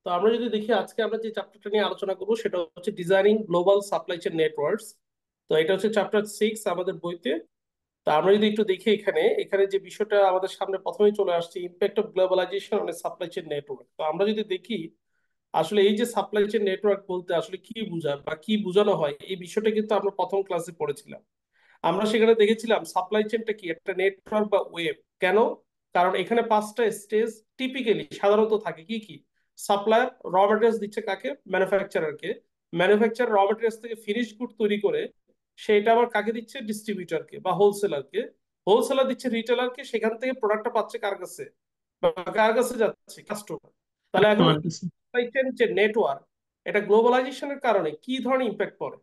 তো আমরা যদি দেখি আজকে আমরা যে চ্যাপ্টারটা নিয়ে আলোচনা করবো সেটা হচ্ছে designing global supply chain networks. তো এটা হচ্ছে চ্যাপ্টার 6 আমাদের বইতে। তা আমরা যদি একটু দেখি এখানে এখানে যে বিষয়টা আমাদের সামনে প্রথমেই চলে আসছে, impact of globalisation on supply chain network. তো আমরা যদি দেখি আসলে এই যে সাপ্লাই চেইন নেটওয়ার্ক বলতে আসলে কি বোঝায় বা কি বোঝানো হয়, এই বিষয়টা কিন্তু আমরা প্রথম ক্লাসে পড়েছিলাম। আমরা সেখানে দেখেছিলাম সাপ্লাই চেইনটা কি একটা নেটওয়ার্ক বা ওয়েব। কেন? কারণ এখানে 5টা স্টেজ টিপিক্যালি সাধারণত থাকে। কি কি? সাপ্লায়ার র ম্যাটেরিয়ালস দিচ্ছে কাকে? ম্যানুফ্যাকচারারকে। ম্যানুফ্যাকচার র ম্যাটেরিয়ালস থেকে ফিনিশ গুড তৈরি করে সেটা আবার কাকে দিচ্ছে? ডিস্ট্রিবিউটরকে বা হোলসেলারকে। হোলসেলার দিচ্ছে রিটেলারকে, সেখান থেকে প্রোডাক্টটা পাচ্ছে কার কাছে? বা কার কাছে যাচ্ছে? কাস্টমার। তাহলে এখন তোমার কাছে। সাপ্লাই চেইন যে নেটওয়ার্ক, এটা গ্লোবালাইজেশনের কারণে কি ধরনের ইম্প্যাক্ট পড়ে?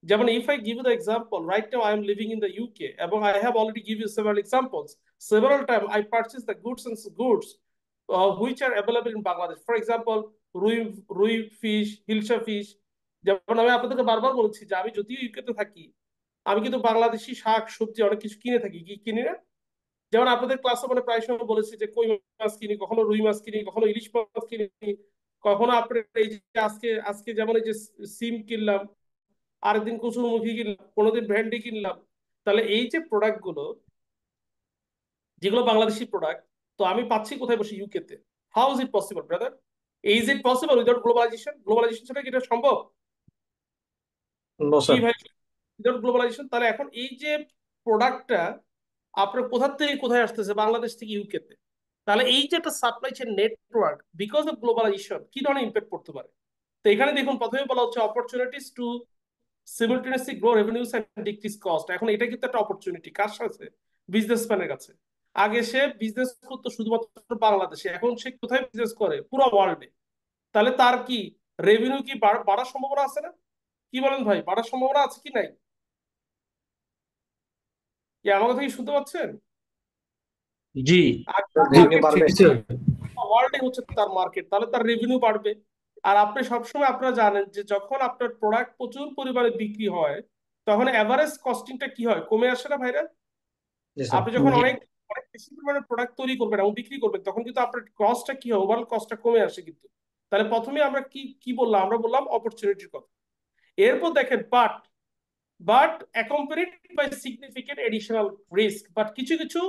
যেমন if I give you the example, right now I am living in the UK এবং I have already give you several examples. Several time I purchase the goods which are available in Bangladesh. For example, রুই রুই fish, hilsa fish. যেমন আমি আপনাদেরকে বারবার বলছি যে আমি যদিও ইউকেতে থাকি, আমি কিন্তু বাংলাদেশি শাক সবজি অনেক কিছু কিনে থাকি। কি কিনি না? যেমন আপনাদের ক্লাসে মানে প্রায় সময় বলেছি যে কই মাছ কিনি, কখনো রুই মাছ কিনি, কখনো ইলিশ মাছ কিনি, কখনো আপনার এই যে আজকে আজকে যেমন এই যে সিম কিনলাম, আরেকদিন কচুরমুখী কিনলাম, কোনোদিন ভেন্ডি কিনলাম। তাহলে এই যে প্রোডাক্ট গুলো, যেগুলো বাংলাদেশি প্রোডাক্ট, তো আমি পাচ্ছি কোথায়? বসে ইউকেতে। How is it possible brother? Is it possible without globalisation? Globalisation ছাড়া কি এটা সম্ভব? নো কি স্যার। ভাই? Without globalisation. তাহলে এখন এই যে প্রোডাক্টটা আপনার কোথা থেকে কোথায় আসতেছে? বাংলাদেশ থেকে ইউকেতে। তাহলে এই যে একটা supply chain network, because of globalisation কি ধরনের ইম্প্যাক্ট পড়তে পারে? তো এখানে দেখুন প্রথমে বলা হচ্ছে opportunities to simultaneously grow revenues and decrease cost. এখন এটা কিন্তু একটা অপরচুনিটি কার সাথে? বিজনেসম্যানের কাছে। আগে সে বিজনেস করতো শুধুমাত্র বাংলাদেশে, এখন সে কোথায় বিজনেস করে? পুরো ওয়ার্ল্ডে। তাহলে তার কি রেভিনিউ কি বাড়ার সম্ভাবনা আছে না? কি বলেন ভাই, বাড়ার সম্ভাবনা আছে কি নাই? কি আমার কথা কি শুনতে পাচ্ছেন? জি। জি মার্কেট ছিল, বাড়বে। ওয়ার্ল্ডে হচ্ছে তার মার্কেট, তাহলে তার রেভিনিউ বাড়বে। আর আপনি সবসময় আপনারা জানেন যে যখন আপনার প্রোডাক্ট প্রচুর পরিমাণে বিক্রি হয়, তখন এভারেজ কস্টিংটা কি হয়? কমে আসে না ভাইরা? জি স্যার। আপনি যখন জি। অনেক অনেক বেশি পরিমাণে প্রোডাক্ট তৈরি করবেন এবং বিক্রি করবেন, তখন কিন্তু আপনার কস্টটা কি হয়? ওভারঅল কস্টটা কমে আসে কিন্তু। তাহলে প্রথমে আমরা কি কি বললাম? আমরা বললাম অপরচুনিটির কথা। এরপর দেখেন but accompanied by significant additional risk. But কিছু কিছু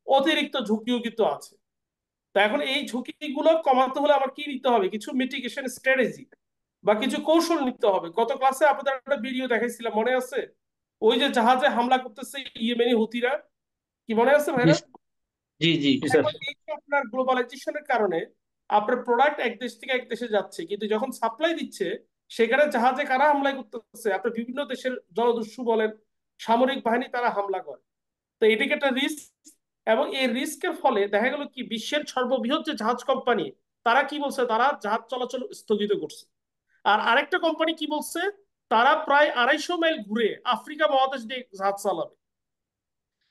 অতিরিক্ত ঝুঁকিও কিন্তু আছে। তা এখন এই ঝুঁকিগুলো কমাতে হলে আমার কি নিতে হবে? কিছু মিটিগেশন স্ট্র্যাটেজি বা কিছু কৌশল নিতে হবে। গত ক্লাসে আপনাদের একটা ভিডিও দেখাইছিলাম, মনে আছে? ওই যে জাহাজে হামলা করতেছে ইয়েমেনি হুতিরা, কি মনে আছে জি। ভাইরা? জি জি জি স্যার। এখন এই যে আপনার গ্লোবালাইজেশনের কারণে আপনার প্রোডাক্ট এক দেশ থেকে এক দেশে যাচ্ছে, কিন্তু যখন সাপ্লাই দিচ্ছে সেখানে জাহাজে কারা হামলা করতেছে? আপনার বিভিন্ন দেশের জলদস্যু বলেন, সামরিক বাহিনী, তারা হামলা করে। তো এটাকে একটা রিস্ক। এবং এই রিস্কের ফলে দেখা গেল কি, বিশ্বের সর্ববৃহৎ যে জাহাজ কোম্পানি, তারা কি বলছে? তারা জাহাজ চলাচল স্থগিত করছে। আর আরেকটা কোম্পানি কি বলছে? তারা প্রায় 250 মাইল ঘুরে আফ্রিকা মহাদেশ দিয়ে জাহাজ চালাবে।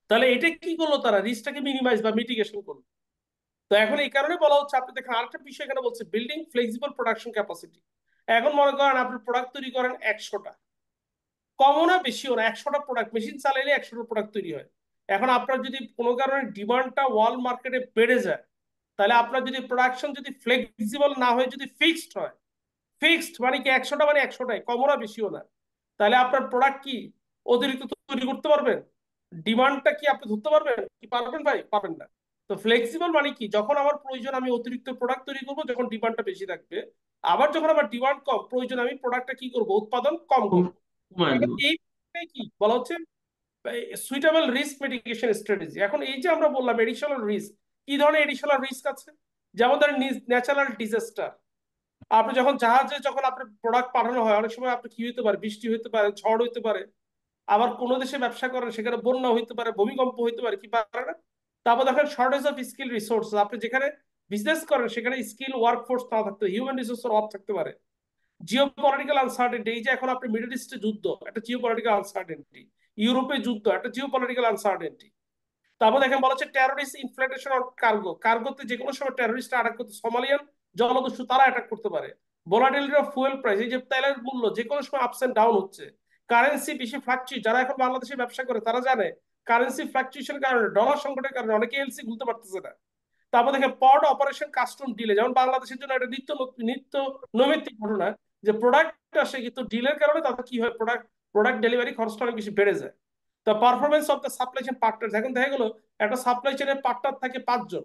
তাহলে এটা কি করলো? তারা রিস্কটাকে মিনিমাইজ বা মিটিগেশন করলো। তো এখন এই কারণে বলা হচ্ছে, আপনি দেখেন আরেকটা বিষয় এখানে বলছে বিল্ডিং ফ্লেক্সিবল প্রোডাকশন ক্যাপাসিটি। এখন মনে করেন আপনি প্রোডাক্ট তৈরি করেন 100টা, কমও না বেশিও না, 100টা প্রোডাক্ট মেশিন চালাইলে 100টা প্রোডাক্ট তৈরি হয়। এখন আপনার যদি কোনো কারণে ডিমান্ডটা ওয়ার্ল্ড মার্কেটে বেড়ে যায়, তাহলে আপনার যদি প্রোডাকশন যদি ফ্লেক্সিবল না হয়, যদি ফিক্সড হয়, ফিক্সড মানে কি 100টা মানে 100টাই, কমও না বেশিও না, তাহলে আপনার প্রোডাক্ট কি অতিরিক্ত তৈরি করতে পারবেন? ডিমান্ডটা কি আপনি ধরতে পারবেন? কি পারবেন ভাই? পারবেন না। তো ফ্লেক্সিবল মানে কি, যখন আমার প্রয়োজন আমি অতিরিক্ত প্রোডাক্ট তৈরি করবো, যখন ডিমান্ডটা বেশি থাকবে। আবার যখন আমার ডিমান্ড কম, প্রয়োজন আমি প্রোডাক্টটা কি করব? উৎপাদন কম করব। কমায় এখন দিব। এই কি বলা হচ্ছে? Suitable risk mitigation strategy. এখন এই যে আমরা বললাম এডিশনাল রিস্ক, কি ধরনের এডিশনাল রিস্ক আছে? যেমন ধরেন ন্যাচারাল ডিজাস্টার। আপনি যখন জাহাজে যখন আপনার প্রোডাক্ট পাঠানো হয়, অনেক সময় আপনি কি হইতে পারে? বৃষ্টি হইতে পারে, ঝড় হইতে পারে। আবার কোন দেশে ব্যবসা করেন, সেখানে বন্যা হইতে পারে, ভূমিকম্প হইতে পারে, কি পারে না? তারপর দেখেন শর্টেজ অফ স্কিল রিসোর্স। আপনি যেখানে বিজনেস করেন সেখানে স্কিল ওয়ার্কফোর্স না থাকতে, হিউম্যান রিসোর্সের অভাব থাকতে পারে। জিও পলিটিক্যাল আনসার্টেনটি, এই যে এখন আপনি মিডল ইস্টে যুদ্ধ, একটা জিও পলিটিক্যাল আনসার্টেনটি। ইউরোপে যুদ্ধ, একটা জিও পলিটিক্যাল আনসার্টেনটি। তারপর দেখেন বলা হচ্ছে টেরোরিস্ট ইনফ্লেটেশন অন কার্গো। কার্গোতে যে কোনো সময় টেরোরিস্ট অ্যাটাক করতে, সোমালিয়ান জলদস্যু তারা অ্যাটাক করতে পারে। ভোলাটিলিটি অফ ফুয়েল প্রাইস, এই যে তেলের মূল্য যে কোনো সময় আপস এন্ড ডাউন হচ্ছে। কারেন্সি বেশি ফ্লাকচুয়েট, যারা এখন বাংলাদেশে ব্যবসা করে তারা জানে কারেন্সি ফ্লাকচুয়েশন কারণে, ডলার সংকটের কারণে অনেকে এলসি খুলতে পারতেছে না। তারপর দেখে পোর্ট অপারেশন কাস্টম ডিলে, যেমন বাংলাদেশের জন্য এটা নিত্য নৈমিত্তিক ঘটনা যে প্রোডাক্ট আসে কিন্তু ডিলের কারণে তাদের কি হয়, প্রোডাক্ট প্রোডাক্ট ডেলিভারি খরচটা অনেক বেশি বেড়ে যায়। তো performance of the supply chain partner, এখন দেখা গেলো একটা সাপ্লাই চেইনের পার্টনার থাকে 5 জন,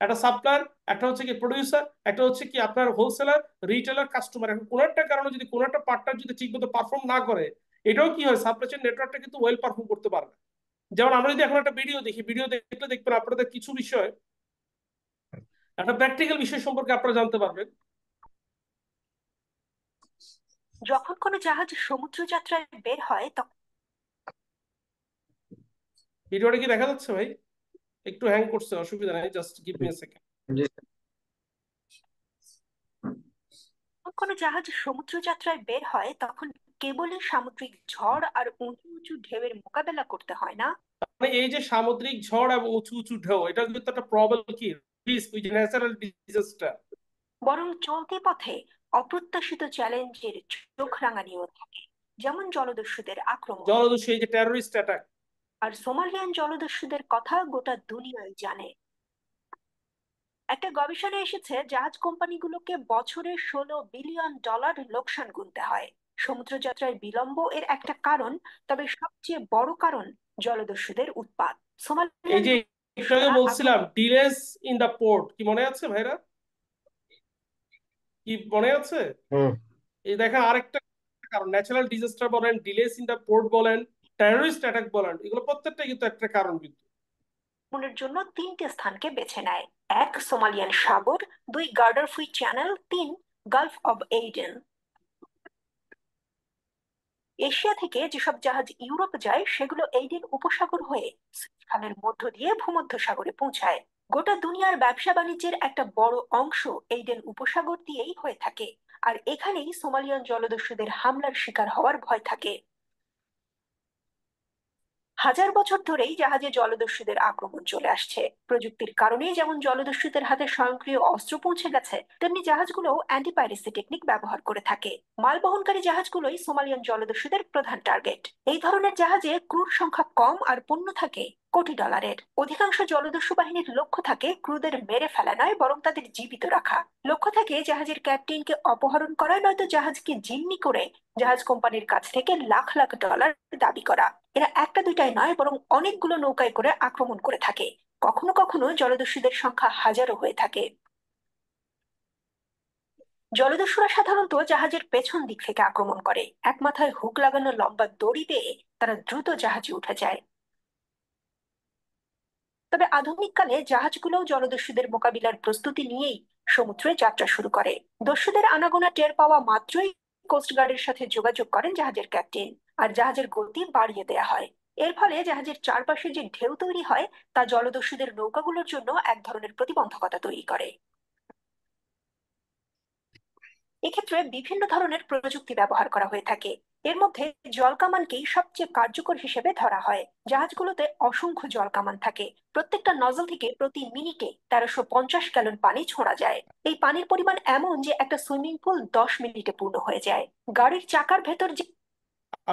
একটা সাপ্লায়ার, একটা হচ্ছে কি প্রডিউসার, একটা হচ্ছে কি আপনার হোলসেলার, রিটেলার, কাস্টমার। এখন কোনো একটা কারণে যদি কোনো একটা পার্টনার যদি ঠিকমতো পারফর্ম না করে, এটাও কি হয়, সাপ্লাই চেইন নেটওয়ার্কটা কিন্তু ওয়েল পারফর্ম করতে পারে না। যেমন আমরা যদি এখন একটা ভিডিও দেখি, ভিডিও দেখলে দেখবেন আপনাদের কিছু বিষয়, একটা প্র্যাকটিক্যাল বিষয় সম্পর্কে আপনারা জানতে পারবেন। যখন কোনো জাহাজ সমুদ্র যাত্রায় বের হয় তখন ভিডিওটা কি দেখা যাচ্ছে ভাই? একটু হ্যাং করছে, অসুবিধা নাই, just give me a second. জি কোনো জাহাজ সমুদ্র যাত্রায় বের হয় তখন কেবলই সামুদ্রিক ঝড় আর উঁচু উঁচু ঢেউয়ের মোকাবেলা করতে হয় না, মানে এই যে সামুদ্রিক ঝড় এবং উঁচু উঁচু ঢেউ, এটা কিন্তু একটা প্রবল কি রিস্ক, ওই যে ন্যাচারাল ডিজাস্টার, বরং চলতি পথে অপ্রত্যাশিত চ্যালেঞ্জের চোখ রাঙানিও থাকে, যেমন জলদস্যুদের আক্রমণ। জলদস্যু, এই যে টেরোরিস্ট অ্যাটাক। আর সোমালিয়ান জলদস্যুদের কথা গোটা দুনিয়াই জানে। একটা গবেষণায় এসেছে জাহাজ কোম্পানিগুলোকে বছরে $16 বিলিয়ন লোকসান গুনতে হয়। সমুদ্রযাত্রায় বিলম্ব এর একটা কারণ, তবে সবচেয়ে বড় কারণ জলদস্যুদের উৎপাত। এই সোমালিয়ান যে একটু আগে জলদস্যুরা বলছিলাম আক্রমণ ডিলেস ইন দা পোর্ট, কি মনে আছে ভাইরা? কি মনে আছে? হুম এই দেখেন আরেকটা কারণ, ন্যাচারাল ডিজাস্টার বলেন, ডিলেস ইন দা পোর্ট বলেন, টেরোরিস্ট অ্যাটাক বলেন, এগুলো প্রত্যেকটা কিন্তু একটা কারণ কিন্তু। আক্রমণের জন্য তিনটে স্থানকে বেছে নেয়: এক, সোমালিয়ান সাগর; দুই, গার্ডারফুই চ্যানেল; তিন, গালফ অব এইডেন। এশিয়া থেকে যেসব জাহাজ ইউরোপ যায় সেগুলো এইডেন উপসাগর হয়ে সুয়েজ খালের মধ্য দিয়ে ভূমধ্যসাগরে পৌঁছায়। গোটা দুনিয়ার ব্যবসা বাণিজ্যের একটা বড় অংশ এইডেন উপসাগর দিয়েই হয়ে থাকে, আর এখানেই সোমালিয়ান জলদস্যুদের হামলার শিকার হওয়ার ভয় থাকে। হাজার বছর ধরেই জাহাজে জলদস্যুদের আক্রমণ চলে আসছে। প্রযুক্তির কারণে যেমন জলদস্যুদের হাতে স্বয়ংক্রিয় অস্ত্র পৌঁছে গেছে, তেমনি জাহাজগুলো অ্যান্টি পাইরেসি টেকনিক ব্যবহার করে থাকে। মাল বহনকারী জাহাজগুলোই সোমালিয়ান জলদস্যুদের প্রধান টার্গেট। এই ধরনের জাহাজে ক্রুর সংখ্যা কম আর পণ্য থাকে কোটি ডলারের। অধিকাংশ জলদস্যু বাহিনীর লক্ষ্য থাকে ক্রুদের মেরে ফেলা নয়, বরং তাদের জীবিত রাখা। লক্ষ্য থাকে জাহাজের ক্যাপ্টেনকে অপহরণ করা, নয়তো জাহাজকে জিম্মি করে জাহাজ কোম্পানির কাছ থেকে লাখ লাখ ডলার দাবি করা। এরা একটা দুইটাই নয়, বরং অনেকগুলো নৌকায় করে আক্রমণ করে থাকে। কখনো কখনো জলদস্যুদের সংখ্যা হাজারও হয়ে থাকে। জলদস্যুরা সাধারণত জাহাজের পেছন দিক থেকে আক্রমণ করে। এক মাথায় হুক লাগানো লম্বা দড়ি দিয়ে তারা দ্রুত জাহাজে উঠে যায়। তবে আধুনিক কালে জাহাজগুলোও জলদস্যুদের মোকাবিলার প্রস্তুতি নিয়েই সমুদ্রে যাত্রা শুরু করে। দস্যুদের আনাগোনা টের পাওয়া মাত্রই কোস্টগার্ডের সাথে যোগাযোগ করেন জাহাজের ক্যাপ্টেন, আর জাহাজের গতি বাড়িয়ে দেয়া হয়। এর ফলে জাহাজের চারপাশে যে ঢেউ তৈরি হয় তা জলদস্যুদের নৌকাগুলোর জন্য এক ধরনের প্রতিবন্ধকতা তৈরি করে। এক্ষেত্রে বিভিন্ন ধরনের প্রযুক্তি ব্যবহার করা হয়ে থাকে। এর মধ্যে জলকামানকেই সবচেয়ে কার্যকর হিসেবে ধরা হয়। জাহাজগুলোতে অসংখ্য জলকামান থাকে। প্রত্যেকটা নজল থেকে প্রতি মিনিটে 1350 গ্যালন পানি ছোড়া যায়। এই পানির পরিমাণ এমন যে একটা সুইমিং পুল 10 মিনিটে পূর্ণ হয়ে যায়। গাড়ির চাকার ভেতর যে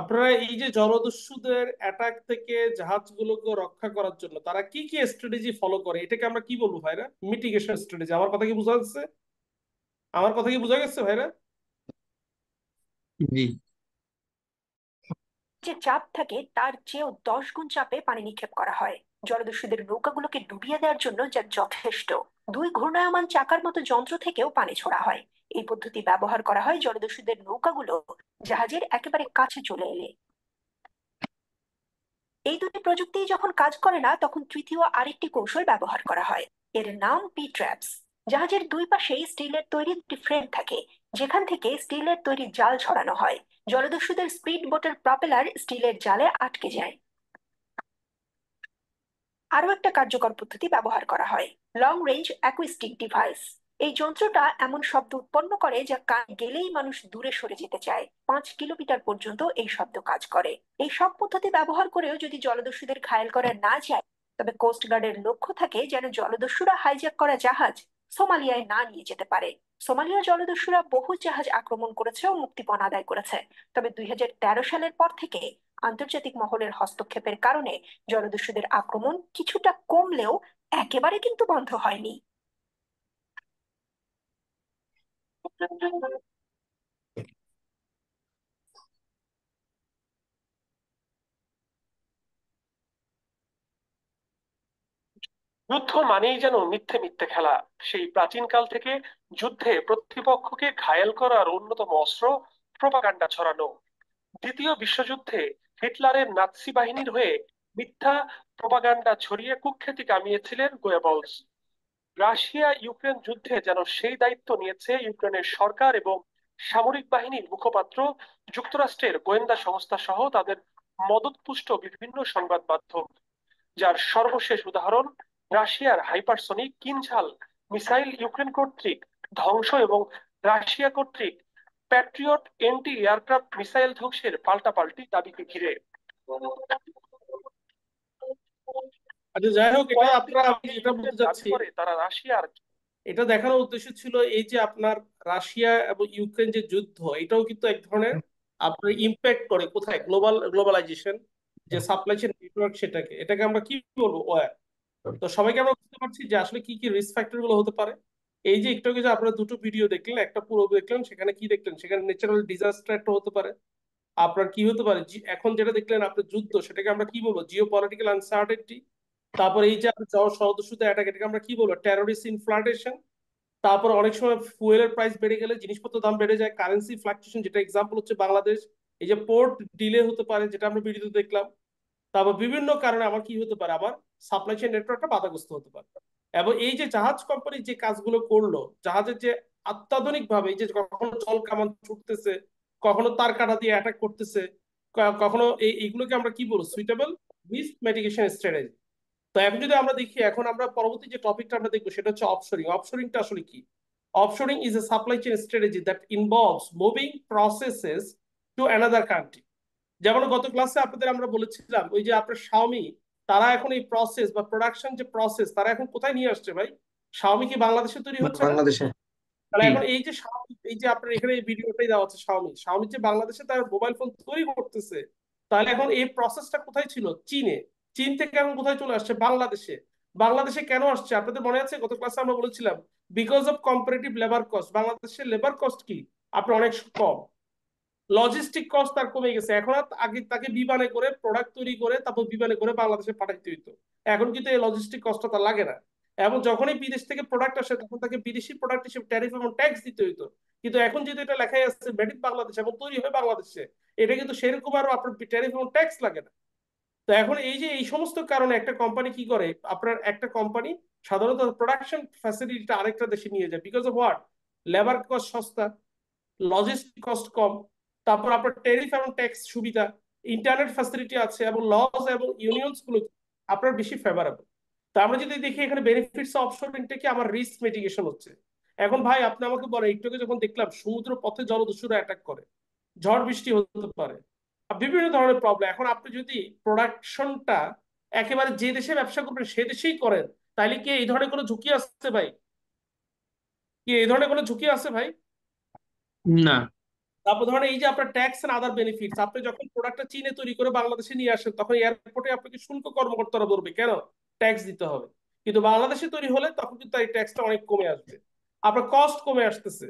আপনারা এই যে জলদস্যুদের অ্যাটাক থেকে জাহাজগুলোকে রক্ষা করার জন্য তারা কি কি স্ট্র্যাটেজি ফলো করে, এটাকে আমরা কি বলবো ভাইরা? Mitigation strategy. আমার কথা কি বোঝা যাচ্ছে? আমার কথা কি বোঝা গেছে ভাইরা? জি যে চাপ থাকে তার চেয়েও 10 গুণ চাপে পানি নিক্ষেপ করা হয় জলদস্যুদের নৌকাগুলোকে ডুবিয়ে দেওয়ার জন্য, যা যথেষ্ট। দুই ঘূর্ণায়মান চাকার মতো যন্ত্র থেকেও পানি ছোড়া হয়। এই পদ্ধতি ব্যবহার করা হয় জলদস্যুদের নৌকাগুলো জাহাজের একেবারে কাছে চলে এলে। এই দুটি প্রযুক্তি যখন কাজ করে না, তখন তৃতীয় আরেকটি কৌশল ব্যবহার করা হয়। এর নাম পি ট্র্যাপস। জাহাজের দুই পাশেই স্টিলের তৈরি একটি ফ্রেম থাকে, যেখান থেকে স্টিলের তৈরি জাল ছড়ানো হয়। জলদস্যুদের স্পিড বোটের প্রপেলার স্টিলের জালে আটকে যায়। আরো একটা কার্যকর পদ্ধতি ব্যবহার করা হয়, লং রেঞ্জ অ্যাকুইস্টিক ডিভাইস। এই যন্ত্রটা এমন শব্দ উৎপন্ন করে যা কানে গেলেই মানুষ দূরে সরে যেতে চায়। 5 কিলোমিটার পর্যন্ত এই শব্দ কাজ করে। এই সব পদ্ধতি ব্যবহার করেও যদি জলদস্যুদের ঘায়েল করা না যায়, তবে কোস্ট গার্ডের লক্ষ্য থাকে যেন জলদস্যুরা হাইজ্যাক করা জাহাজ সোমালিয়ায় না নিয়ে যেতে পারে। সোমালিয়া জলদস্যুরা বহু জাহাজ আক্রমণ করেছে ও মুক্তিপণ আদায় করেছে। তবে 2013 সালের পর থেকে আন্তর্জাতিক মহলের হস্তক্ষেপের কারণে জলদস্যুদের আক্রমণ কিছুটা কমলেও একেবারে কিন্তু বন্ধ হয়নি। যুদ্ধ মানেই যেন মিথ্যে মিথ্যে খেলা। সেই প্রাচীনকাল থেকে যুদ্ধে প্রতিপক্ষকে ঘায়েল করার অন্যতম অস্ত্র প্রোপাগান্ডা ছড়ানো। দ্বিতীয় বিশ্বযুদ্ধে হিটলারের নাৎসি বাহিনীর হয়ে মিথ্যা প্রোপাগান্ডা ছড়িয়ে কুখ্যাতি কামিয়েছিলেন গোয়েবলস। রাশিয়া ইউক্রেন যুদ্ধে যেন সেই দায়িত্ব নিয়েছে ইউক্রেনের সরকার এবং সামরিক বাহিনীর মুখপাত্র, যুক্তরাষ্ট্রের গোয়েন্দা সংস্থা সহ তাদের মদতপুষ্ট বিভিন্ন সংবাদ মাধ্যম, যার সর্বশেষ উদাহরণ রাশিয়ার হাইপারসনিক কিনঝাল মিসাইল ইউক্রেন কর্তৃক ধ্বংস এবং রাশিয়া কর্তৃক প্যাট্রিয়ট এন্টি এয়ারক্রাফট মিসাইল ধ্বংসের পাল্টাপাল্টি দাবিকে ঘিরে। আচ্ছা, যাই হোক, এটা আপনারা, আমি যেটা বলতে চাচ্ছি, তারা রাশিয়ার, এটা দেখানোর উদ্দেশ্য ছিল এই যে আপনার রাশিয়া এবং ইউক্রেন যে যুদ্ধ, এটাও কিন্তু এক ধরনের আপনার ইম্প্যাক্ট করে কোথায়, গ্লোবালাইজেশন যে সাপ্লাই চেইন নেটওয়ার্ক, এটাকে আমরা কি বলবো, ওয়্যার। তো সবাইকে আমরা বুঝতে পারছি যে আসলে কি কি রিস্ক ফ্যাক্টর গুলো হতে পারে। এই যে একটু আগে যে আপনারা দুটো ভিডিও দেখলেন, একটা পুরো দেখলেন, সেখানে কি দেখলেন, সেখানে ন্যাচারাল ডিজাস্টার একটা হতে পারে। আপনার কি হতে পারে, এখন যেটা দেখলেন আপনার যুদ্ধ, সেটাকে আমরা কি বলবো, জিও পলিটিক্যাল আনসার্টেনিটি। তারপর এই যে সহদস্যুতা অ্যাটাক, এটাকে আমরা কি বলবো, টেরোরিস্ট ইনফ্লাটেশন। তারপর অনেক সময় ফুয়েলের প্রাইস বেড়ে গেলে জিনিসপত্রের দাম বেড়ে যায়, কারেন্সি ফ্লাকচুয়েশন, যেটা এক্সাম্পল হচ্ছে বাংলাদেশ। এই যে পোর্ট ডিলে হতে পারে, যেটা আমরা ভিডিওতে দেখলাম। তারপর বিভিন্ন কারণে আমার কি হতে পারে, আবার সাপ্লাই চেইন নেটওয়ার্কটা বাধাগ্রস্ত হতে পারে। এবং এই যে জাহাজ কোম্পানি যে কাজগুলো করলো, জাহাজের যে অত্যাধুনিক ভাবে, এই যে কখনো জল কামান ছুটতেছে, কখনো তার কাটা দিয়ে অ্যাটাক করতেছে, কখনো এইগুলোকে আমরা কি বলবো, সুইটেবল রিস্ক মিটিগেশন স্ট্র্যাটেজি। তো এখন যদি আমরা দেখি, এখন আমরা পরবর্তী যে টপিকটা আমরা দেখবো, সেটা হচ্ছে অফশোরিং। অফশোরিংটা আসলে কি? Offshoring is a supply chain strategy that involves moving processes to another country. যেমন গত ক্লাসে আপনাদের আমরা বলেছিলাম, ওই যে আপনার শাওমি, তারা এখন এই প্রসেস বা প্রোডাকশন যে প্রসেস, তারা এখন কোথায় নিয়ে আসছে ভাই? শাওমি কি বাংলাদেশে তৈরি হচ্ছে না? বাংলাদেশে। তাহলে জি। এখন এই যে এই যে আপনার এখানে এই ভিডিওটাই দেওয়া হচ্ছে, শাওমি যে বাংলাদেশে তার মোবাইল ফোন তৈরি করতেছে, তাহলে এখন এই প্রসেসটা কোথায় ছিল? চীনে। চীন থেকে এখন কোথায় চলে আসছে? বাংলাদেশে। বাংলাদেশে কেন আসছে? আপনাদের মনে আছে গত ক্লাসে আমরা বলেছিলাম, because of comparative labour cost. বাংলাদেশের লেবার কস্ট কি আপনার অনেক কম, লজিস্টিক কস্ট তার কমে গেছে। এখন আর আগে তাকে বিমানে করে প্রোডাক্ট তৈরি করে তারপর বিমানে করে বাংলাদেশে পাঠাইতে হইতো, এখন কিন্তু এই লজিস্টিক কস্টটা তার লাগে না। এবং যখনই বিদেশ থেকে প্রোডাক্ট আসে, তখন তাকে বিদেশি প্রোডাক্ট হিসেবে ট্যারিফ এবং ট্যাক্স দিতে হইতো। কিন্তু এখন যেহেতু এটা লেখাই আছে মেড ইন বাংলাদেশ এবং তৈরি হয় বাংলাদেশে, এটা কিন্তু সেরকম আর আপনার ট্যারিফ এবং ট্যাক্স লাগে না। তো এখন এই যে এই সমস্ত কারণে একটা কোম্পানি কি করে, আপনার একটা কোম্পানি সাধারণত প্রোডাকশন ফ্যাসিলিটিটা আরেকটা দেশে নিয়ে যায়, because of what, labour cost সস্তা, লজিস্টিক কস্ট কম, তারপর আপনার টেরিফ এবং ট্যাক্স সুবিধা, ইন্টারনেট ফ্যাসিলিটি আছে, এবং লজ এবং ইউনিয়নস গুলো আপনার বেশি ফেভারেবল। তা আমরা যদি দেখি এখানে বেনিফিটস অফশোরিংটা কি, আমার রিস্ক মিটিগেশন হচ্ছে। এখন ভাই আপনি আমাকে বলেন, একটু আগে যখন দেখলাম সমুদ্র পথে জলদস্যুরা অ্যাটাক করে, ঝড় বৃষ্টি হতে পারে, আর বিভিন্ন ধরনের প্রবলেম। এখন আপনি যদি প্রোডাকশনটা একেবারে যে দেশে ব্যবসা করবেন সে দেশেই করেন, তাইলে কি এই ধরনের কোনো ঝুঁকি আছে ভাই? কি এই ধরনের কোনো ঝুঁকি আছে ভাই? না। তারপর ধরেন এই যে আপনার ট্যাক্স এন্ড আদার বেনিফিটস, আপনি যখন প্রোডাক্টটা চীনে তৈরি করে বাংলাদেশে নিয়ে আসেন, তখন এয়ারপোর্টে আপনাকে শুল্ক কর্মকর্তারা ধরবে, কেন? ট্যাক্স দিতে হবে। কিন্তু বাংলাদেশে তৈরি হলে তখন কিন্তু এই ট্যাক্সটা অনেক কমে আসবে, আপনার কস্ট কমে আসতেছে।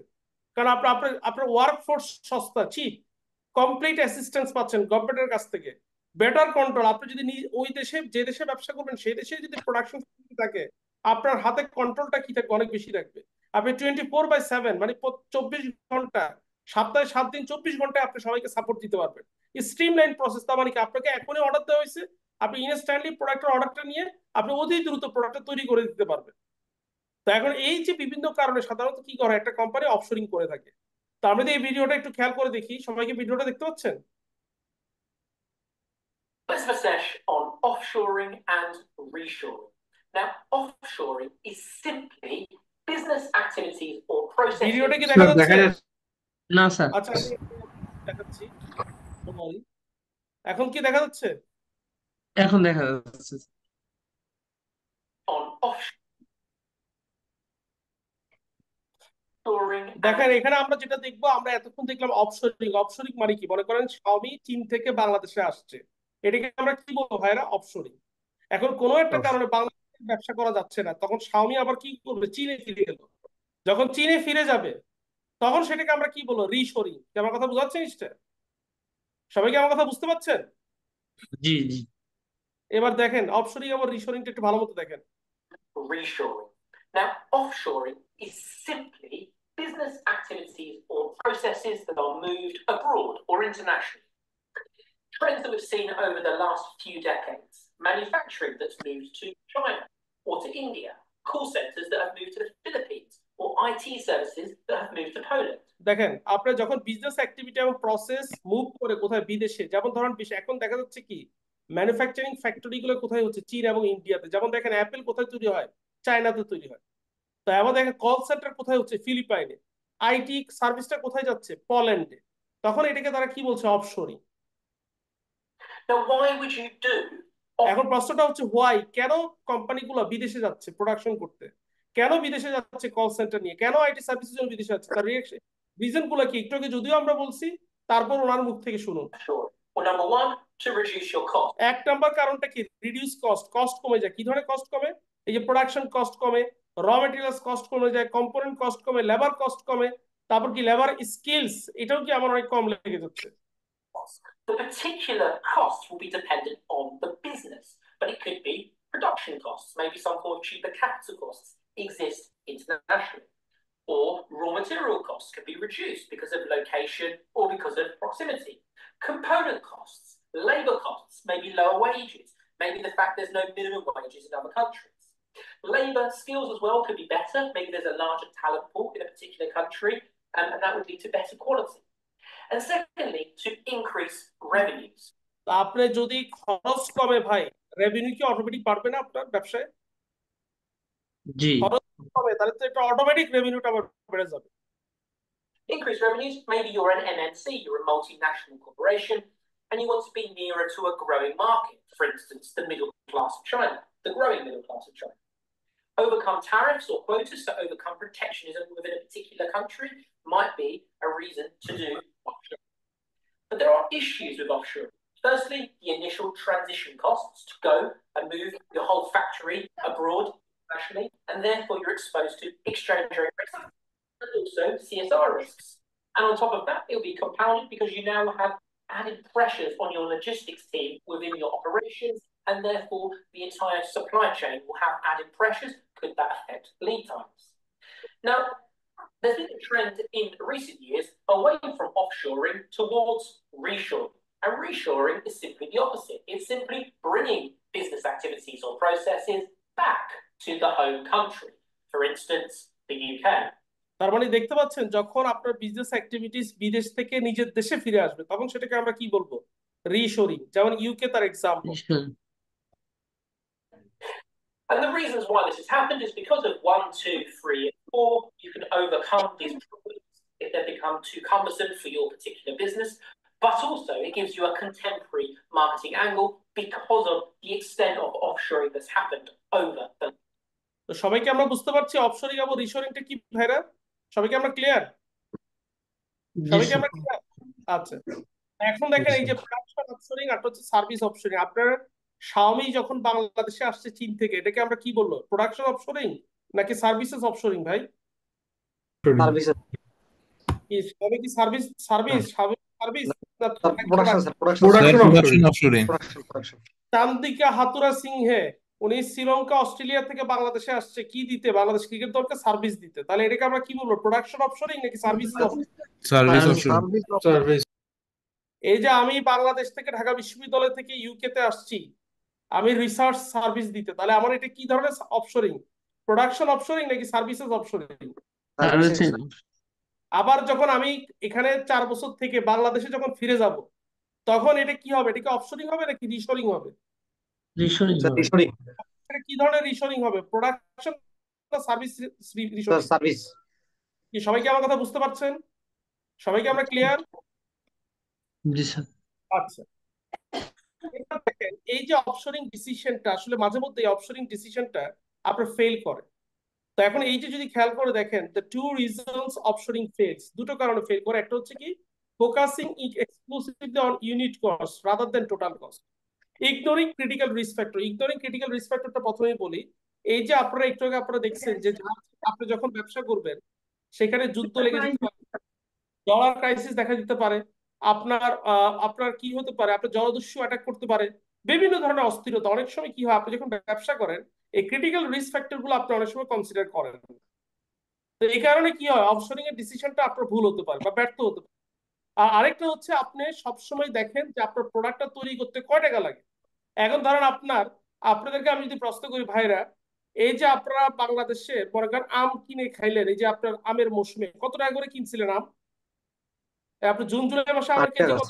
কারণ আপনার আপনার আপনার ওয়ার্ক ফোর্স সস্তা, চিপ, কমপ্লিট অ্যাসিস্ট্যান্স পাচ্ছেন গভর্নমেন্টের কাছ থেকে, বেটার কন্ট্রোল। আপনি যদি ওই দেশে যে দেশে ব্যবসা করবেন সেই দেশে যদি প্রোডাকশন থাকে, আপনার হাতে কন্ট্রোলটা কি থাকবে, অনেক বেশি রাখবে। আপনি 24/7 মানে 24 ঘন্টা, সপ্তাহে 7 দিন 24 ঘন্টায় আপনি সবাইকে সাপোর্ট দিতে পারবেন। স্ট্রিমলাইন প্রসেস, তার মানে কি আপনাকে এখনই অর্ডার দেওয়া হয়েছে, আপনি ইনস্ট্যান্টলি প্রোডাক্টের অর্ডারটা নিয়ে আপনি অতি দ্রুত প্রোডাক্টটা তৈরি করে দিতে পারবেন। তো এখন এই যে বিভিন্ন কারণে সাধারণত কি করে একটা কোম্পানি অফশোরিং করে থাকে। তো আমরা যদি এই ভিডিওটা একটু খেয়াল করে দেখি, সবাইকে ভিডিওটা দেখতে পাচ্ছেন? Let's have a sesh on offshoring and reshoring. Now, offshoring is simply business activities or processes. ভিডিওটা কি দেখা দেখা যাচ্ছে? যাচ্ছে না স্যার। আচ্ছা, আমি দেখাচ্ছি। এখন কি দেখা যাচ্ছে? এখন দেখা যাচ্ছে। On offshoring দেখেন and এখানে আমরা যেটা দেখবো, আমরা এতক্ষণ দেখলাম অফশোরিং। অফশোরিং মানে কি, মনে করেন শাওমি চীন থেকে বাংলাদেশে আসছে, এটাকে আমরা কি বলবো ভাইরা, অফশোরিং। এখন কোনো একটা কারণে বাংলাদেশে ব্যবসা করা যাচ্ছে না, তখন শাওমি আবার কি করবে, চীনে ফিরে গেল। যখন চীনে ফিরে যাবে, তখন সেটাকে আমরা কি বলবো? রিশোরিং। আমার কথা বুঝাচ্ছে জিনিসটা? সবাইকে আমার কথা বুঝতে পারছেন? জি জি। এবার দেখেন অফশোরিং এবং রিশোরিংটা একটু ভালো মতো দেখেন। Reshoring. Now, offshoring is simply business activities or processes that are moved abroad or internationally. Trends that we've seen over the last few decades: manufacturing that's moved to China or to India, call centers that have moved to the Philippines, or IT services that have moved to Poland. দেখেন আপনার যখন business activity এবং process move করে কোথায় বিদেশে, যেমন ধরেন এখন দেখা যাচ্ছে কি ম্যানুফ্যাকচারিং ফ্যাক্টরি গুলো কোথায় হচ্ছে? চীন এবং ইন্ডিয়াতে। যেমন দেখেন অ্যাপেল কোথায় তৈরি হয়? চায়নাতে তৈরি হয়। তো এবার দেখেন কল সেন্টার কোথায় হচ্ছে? ফিলিপাইনে। আইটি সার্ভিসটা কোথায় যাচ্ছে? পোল্যান্ডে। তখন এটাকে তারা কি বলছে? অফশোরিং। Now, why would you do এখন প্রশ্নটা হচ্ছে হোয়াই, কেন কোম্পানিগুলো বিদেশে যাচ্ছে প্রোডাকশন করতে? কেন বিদেশে যাচ্ছে কল সেন্টার নিয়ে? কেন আইটি সার্ভিসের জন্য বিদেশে যাচ্ছে? তার রিজন গুলো কি একটু আগে যদিও আমরা বলছি, তারপর ওনার মুখ থেকে শুনুন। offshoring? Well, number one, to reduce your cost. এক নাম্বার কারণটা কি? Reduce cost. কস্ট কমে যায়। কি ধরনের কস্ট কমে? এই যে প্রোডাকশন কস্ট কমে, র মেটেরিয়ালস কস্ট কমে যায়, কম্পোনেন্ট কস্ট কমে, লেবার কস্ট কমে, তারপর কি লেবার স্কিলস এটাও কি আমার অনেক কম লেগে যাচ্ছে। The particular cost will be dependent on the business, but it could be production costs. Maybe some form of cheaper capital costs exist internationally, or raw material costs can be reduced because of location or because of proximity. Component costs, labor costs, maybe lower wages, maybe the fact there's no minimum wages in other countries. Labor skills as well could be better. Maybe there's a larger talent pool in a particular country, and that would lead to better quality. And secondly, to increase revenues. আপনি যদি খরচ কমে ভাই, revenue কি automatic বাড়বে না আপনার ব্যবসায়? জি। খরচ কমে তাহলে তো এটা অটোমেটিক রেভিনিউটা আবার বেড়ে যাবে। Increase revenues, maybe you're an MNC, you're a multinational corporation, and you want to be nearer to a growing market. For instance, the middle class of China, the growing middle class of China. Overcome tariffs or quotas to overcome protectionism within a particular country might be a reason to do offshore. But there are issues with offshore. Firstly, the initial transition costs to go and move your whole factory abroad internationally, and therefore you're exposed to exchange rate risks and also CSR risks. And on top of that, it'll be compounded because you now have added pressures on your logistics team within your operations, and therefore the entire supply chain will have added pressures. Could that affect lead times? Now, there's been a trend in recent years away from offshoring towards reshoring. And reshoring is simply the opposite. It's simply bringing business activities or processes back to the home country. For instance, the UK. তার মানে দেখতে পাচ্ছেন যখন আপনার business activities বিদেশ থেকে নিজের দেশে ফিরে আসবে তখন সেটাকে আমরা কি বলবো? রিশোরিং। যেমন ইউকে তার example. And the reasons why this has happened is because of 1, 2, 3, and 4. You can overcome these problems if they become too cumbersome for your particular business, but also it gives you a contemporary marketing angle because of the extent of offshoring that's happened over the. তো সবাইকে আমরা বুঝতে পারছি অফশোরিং এবং রিশোরিংটা কি ভাইরা? সবাইকে আমরা ক্লিয়ার? সবাইকে আমরা ক্লিয়ার? আচ্ছা, এখন দেখেন এই যে প্রোডাকশন অফশোরিং আর হচ্ছে সার্ভিস অফশোরিং। আপনার শাওমি যখন বাংলাদেশে আসছে চীন থেকে, এটাকে আমরা কি বলবো? প্রোডাকশন অফশোরিং নাকি সার্ভিসেস অফশোরিং ভাই? সার্ভিস কি সবাই কি service service service production offshoring. Chandika Hathurusingha উনি শ্রীলঙ্কা অস্ট্রেলিয়া থেকে বাংলাদেশে আসছে কি দিতে? বাংলাদেশ ক্রিকেট দলকে সার্ভিস দিতে। তাহলে এটাকে আমরা কি বলবো? প্রোডাকশন অফশোরিং নাকি সার্ভিস? সার্ভিস। এই যে আমি বাংলাদেশ থেকে ঢাকা বিশ্ববিদ্যালয় থেকে ইউকে তে আসছি আমি রিসার্চ সার্ভিস দিতে, তাহলে আমার এটা কি ধরনের অফশোরিং? প্রোডাকশন অফশোরিং নাকি সার্ভিসেস অফশোরিং? আবার যখন আমি এখানে 4 বছর থেকে বাংলাদেশে যখন ফিরে যাব তখন এটা কি হবে? এটা কি অফশোরিং হবে নাকি রিশোরিং হবে? এটা কি ধরনের রিশোরিং হবে? প্রোডাকশন না সার্ভিস রিশোরিং? সার্ভিস। কি সবাইকে আমার কথা বুঝতে পারছেন? সবাইকে আমরা ক্লিয়ার? জি স্যার। আচ্ছা, এবার দেখেন এই যে অফশোরিং ডিসিশনটা আসলে মাঝে মধ্যে এই অফশোরিং ডিসিশনটা আপনার ফেল করে। তো এখন এই যে যদি খেয়াল করে দেখেন the two reasons offshoring fails, দুটো কারণে ফেল করে। একটা হচ্ছে কি focusing exclusively on unit cost rather than total cost, ignoring critical risk factor. Ignoring critical risk ফ্যাক্টরটা প্রথমেই বলি। এই যে আপনারা একটু আগে আপনারা দেখছেন যে আপনি যখন ব্যবসা করবেন সেখানে যুদ্ধ লেগে যেতে পারে, ডলার ক্রাইসিস দেখা দিতে পারে, আপনার কি হতে পারে, আপনার জলদস্যু অ্যাটাক করতে পারে, বিভিন্ন ধরনের অস্থিরতা। অনেক সময় কি হয়, আপনি যখন ব্যবসা করেন এই ক্রিটিক্যাল রিস্ক ফ্যাক্টর গুলো আপনি অনেক সময় কনসিডার করেন। তো এই কারণে কি হয়, অপশনিং এর ডিসিশনটা আপনার ভুল হতে পারে বা ব্যর্থ হতে পারে। আর আরেকটা হচ্ছে, আপনি সবসময় দেখেন যে আপনার প্রোডাক্টটা তৈরি করতে কয় টাকা লাগে। এখন ধরেন আপনাদেরকে আমি যদি প্রশ্ন করি ভাইরা, এই যে আপনারা বাংলাদেশে মনে করেন আম কিনে খাইলেন, এই যে আপনার আমের মৌসুমে কত টাকা করে কিনছিলেন আম? আপনি জুন জুলাই মাসে আমের 8 কেজি টাকা,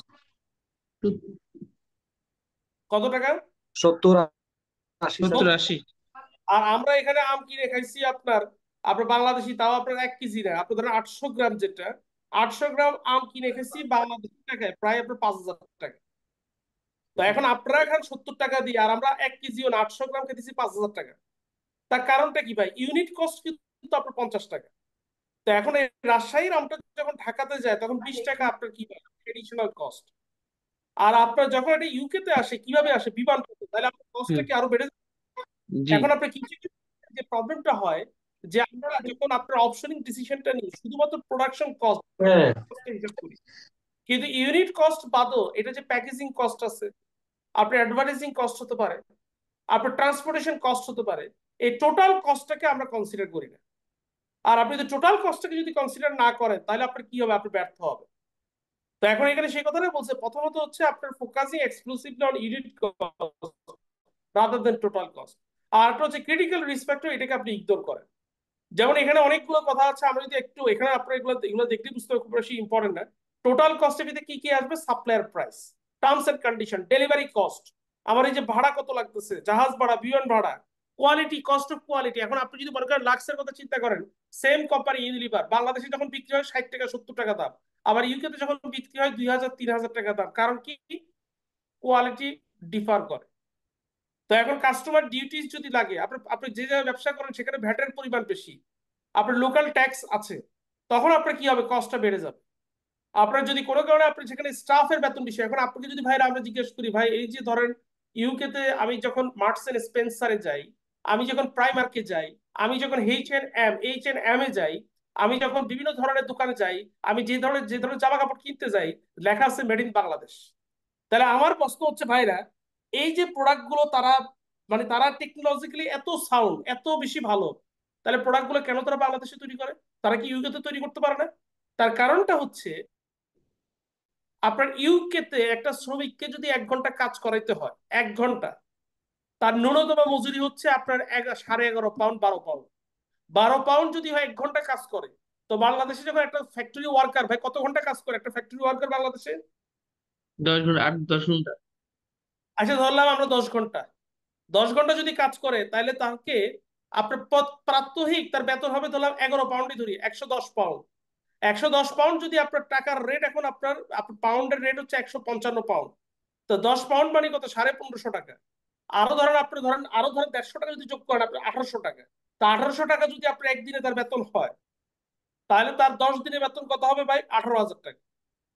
কত টাকা? 70-80 70 স্যার। 80। আর আমরা এখানে আম কিনে খাইছি আপনার আপনার বাংলাদেশি, তাও আপনার 1 কেজি না, আপনার ধরেন 800 গ্রাম, যেটা 800 গ্রাম আম কিনে খাইছি বাংলাদেশি টাকায় প্রায় আপনার 5,000 টাকা। তো এখন আপনারা এখন 70 টাকা দিয়ে, আর আমরা 1 কেজিও না 800 গ্রাম খেতেছি 5,000 টাকা। তার কারণটা কি ভাই? ইউনিট কস্ট কিন্তু আপনার 50 টাকা। তো এখন এই রাজশাহীর আমটা যখন ঢাকাতে যায় তখন 20 টাকা আপনার কি এডিশনাল কস্ট। আর আপনার যখন এটা ইউকে তে আসে, কিভাবে আসে? বিমান পথে, তাহলে আপনার কস্টটা হুম, কি আরো বেড়ে যায়? জি, এখন আপনি কিছু কিছু যে প্রবলেমটা হয়, যে আমরা যখন আপনার অপশনিং ডিসিশনটা নিই শুধুমাত্র প্রোডাকশন কস্ট হ্যাঁ, হিসাব করি, কিন্তু ইউনিট কস্ট বাদও এটা যে প্যাকেজিং কস্ট আছে, আপনার অ্যাডভার্টাইজিং কস্ট হতে পারে, আপনার ট্রান্সপোর্টেশন কস্ট হতে পারে, এই টোটাল কস্টটাকে আমরা কনসিডার করি না। আর আপনি যদি টোটাল কস্টটাকে যদি কনসিডার না করেন তাহলে আপনার কি হবে? আপনি ব্যর্থ হবে। তো এখন এখানে সেই কথাটাই বলছে, প্রথমত হচ্ছে আপনার focusing exclusively on unit cost rather than total cost. আর একটা হচ্ছে ক্রিটিক্যাল রিস্ক ফ্যাক্টর, এটাকে আপনি ইগনোর করেন। যেমন এখানে অনেকগুলো কথা আছে, আমরা যদি একটু এখানে আপনার এগুলো এগুলো দেখতে বুঝতে হবে, খুব বেশি ইম্পর্টেন্ট না। টোটাল কস্টের ভিতরে কি কি আসবে? Supplier price, terms and condition, delivery cost, আমার এই যে ভাড়া কত লাগতেছে, জাহাজ ভাড়া, বিমান ভাড়া, কোয়ালিটি, কস্ট অফ কোয়ালিটি। এখন আপনি যদি মনে করেন লাক্সের কথা চিন্তা করেন, সেম কোম্পানি ইউনিলিভার বাংলাদেশে যখন বিক্রি হয় 60 টাকা 70 টাকা দাম, আবার ইউকে তে যখন বিক্রি হয় 2,000 3,000 টাকা দাম। কারণ কি? কোয়ালিটি ডিফার করে। তো এখন কাস্টমার ডিউটিস যদি লাগে, আপনি আপনি যে জায়গায় ব্যবসা করেন সেখানে ভ্যাটের পরিমাণ বেশি, আপনার লোকাল ট্যাক্স আছে, তখন আপনার কি হবে? কস্টটা বেড়ে যাবে। আপনার যদি কোনো কারণে আপনি সেখানে স্টাফের বেতন বেশি, এখন আপনাকে যদি ভাই আমরা জিজ্ঞেস করি, ভাই এই যে ধরেন ইউকে তে আমি যখন মার্কস এন্ড স্পেন্সারে যাই, আমি যখন প্রাইমার্কে যাই, আমি যখন H&M এ যাই, আমি যখন বিভিন্ন ধরনের দোকানে যাই, আমি যে ধরনের জামা কাপড় কিনতে যাই, লেখা আছে মেড ইন বাংলাদেশ। তাহলে আমার প্রশ্ন হচ্ছে ভাইরা, এই যে প্রোডাক্ট গুলো তারা মানে তারা টেকনোলজিক্যালি এত সাউন্ড, এত বেশি ভালো, তাহলে প্রোডাক্ট গুলো কেন তারা বাংলাদেশে তৈরি করে? তারা কি ইউকে তে তৈরি করতে পারে না? তার কারণটা হচ্ছে, আপনার ইউকে তে একটা শ্রমিককে যদি 1 ঘন্টা কাজ করাইতে হয়, 1 ঘন্টা, তার ন্যূনতম মজুরি হচ্ছে আপনার 11.5 পাউন্ড 12 পাউন্ড। 12 পাউন্ড যদি হয় 1 ঘন্টা কাজ করে, তো বাংলাদেশে যখন একটা ফ্যাক্টরি ওয়ার্কার, ভাই কত ঘন্টা কাজ করে একটা ফ্যাক্টরি ওয়ার্কার বাংলাদেশে? 10 ঘন্টা, 8-10 ঘন্টা। আচ্ছা ধরলাম আমরা 10 ঘন্টা, 10 ঘন্টা যদি কাজ করে তাহলে তাকে আপনার প্রাত্যহিক তার বেতন হবে ধরলাম 11 পাউন্ডই ধরি, 110 পাউন্ড। 110 পাউন্ড যদি আপনার টাকার রেট, এখন আপনার আপনার পাউন্ডের রেট হচ্ছে 155 পাউন্ড। তো 10 পাউন্ড মানে কত? 1550 টাকা। আরো ধরেন 150 টাকা যদি যোগ করেন আপনার 1800 টাকা। তা 1800 টাকা যদি আপনার একদিনে তার বেতন হয়, তাহলে তার 10 দিনে বেতন কত হবে ভাই? 18,000 টাকা।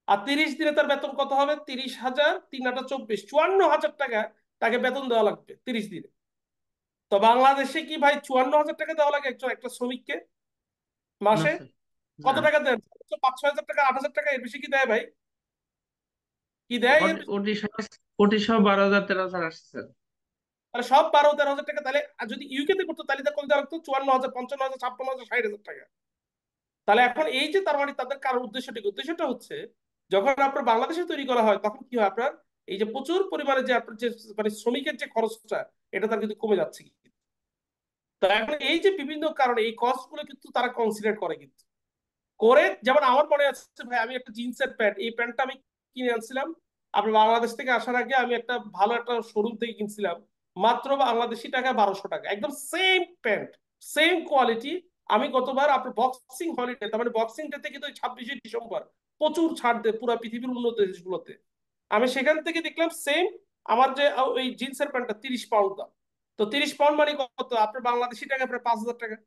আর 30 দিনে তার বেতন কত হবে? 30,000, 3 8 24, 54,000 টাকা তাকে বেতন দেওয়া লাগবে 30 দিনে। তো বাংলাদেশে কি ভাই 54,000 টাকা দেওয়া লাগে একজন একটা শ্রমিককে না মাসে? স্যার, কত না। টাকা দেন? 5-6 হাজার টাকা, 8,000 টাকা, এর বেশি কি দেয় ভাই? কি দেয় এর বেশি? ওটি সব 12,000 13,000 আসছে স্যার। তাহলে সব 12-13 হাজার টাকা। তাহলে আর যদি ইউকে তে করতো তাহলে তার কত দেওয়া লাগতো? 54,000, 55,000, 56,000, 60,000 টাকা। তাহলে এখন এই যে তার মানে তাদের কারোর উদ্দেশ্যটা হচ্ছে, যখন আপনার বাংলাদেশে তৈরি করা হয় তখন কি হয়, আপনার এই যে প্রচুর পরিমাণে যে আপনার যে মানে শ্রমিকের যে খরচটা, এটা তার কিন্তু কমে যাচ্ছে। তো এখন এই যে বিভিন্ন কারণে এই কস্ট গুলো কিন্তু তারা কনসিডার করে, কিন্তু করে। যেমন আমার মনে আছে ভাই, আমি একটা জিন্সের প্যান্ট, এই প্যান্টটা আমি কিনে আনছিলাম আপনার বাংলাদেশ থেকে আসার আগে, আমি একটা ভালো একটা শোরুম থেকে কিনছিলাম মাত্র বাংলাদেশি টাকা 1200 টাকা, একদম সেম প্যান্ট, সেম কোয়ালিটি। আমি গতবার আপনার বক্সিং হলিডে, তার মানে বক্সিং ডে থেকে তো 26শে ডিসেম্বর প্রচুর ছাড় দেয় পুরো পৃথিবীর উন্নত দেশগুলোতে, আমি সেখান থেকে দেখলাম সেম আমার যে ওই জিন্সের প্যান্টটা 30 পাউন্ড দাম। তো 30 পাউন্ড মানে কত? আপনার বাংলাদেশি টাকা প্রায় 5,000 টাকা।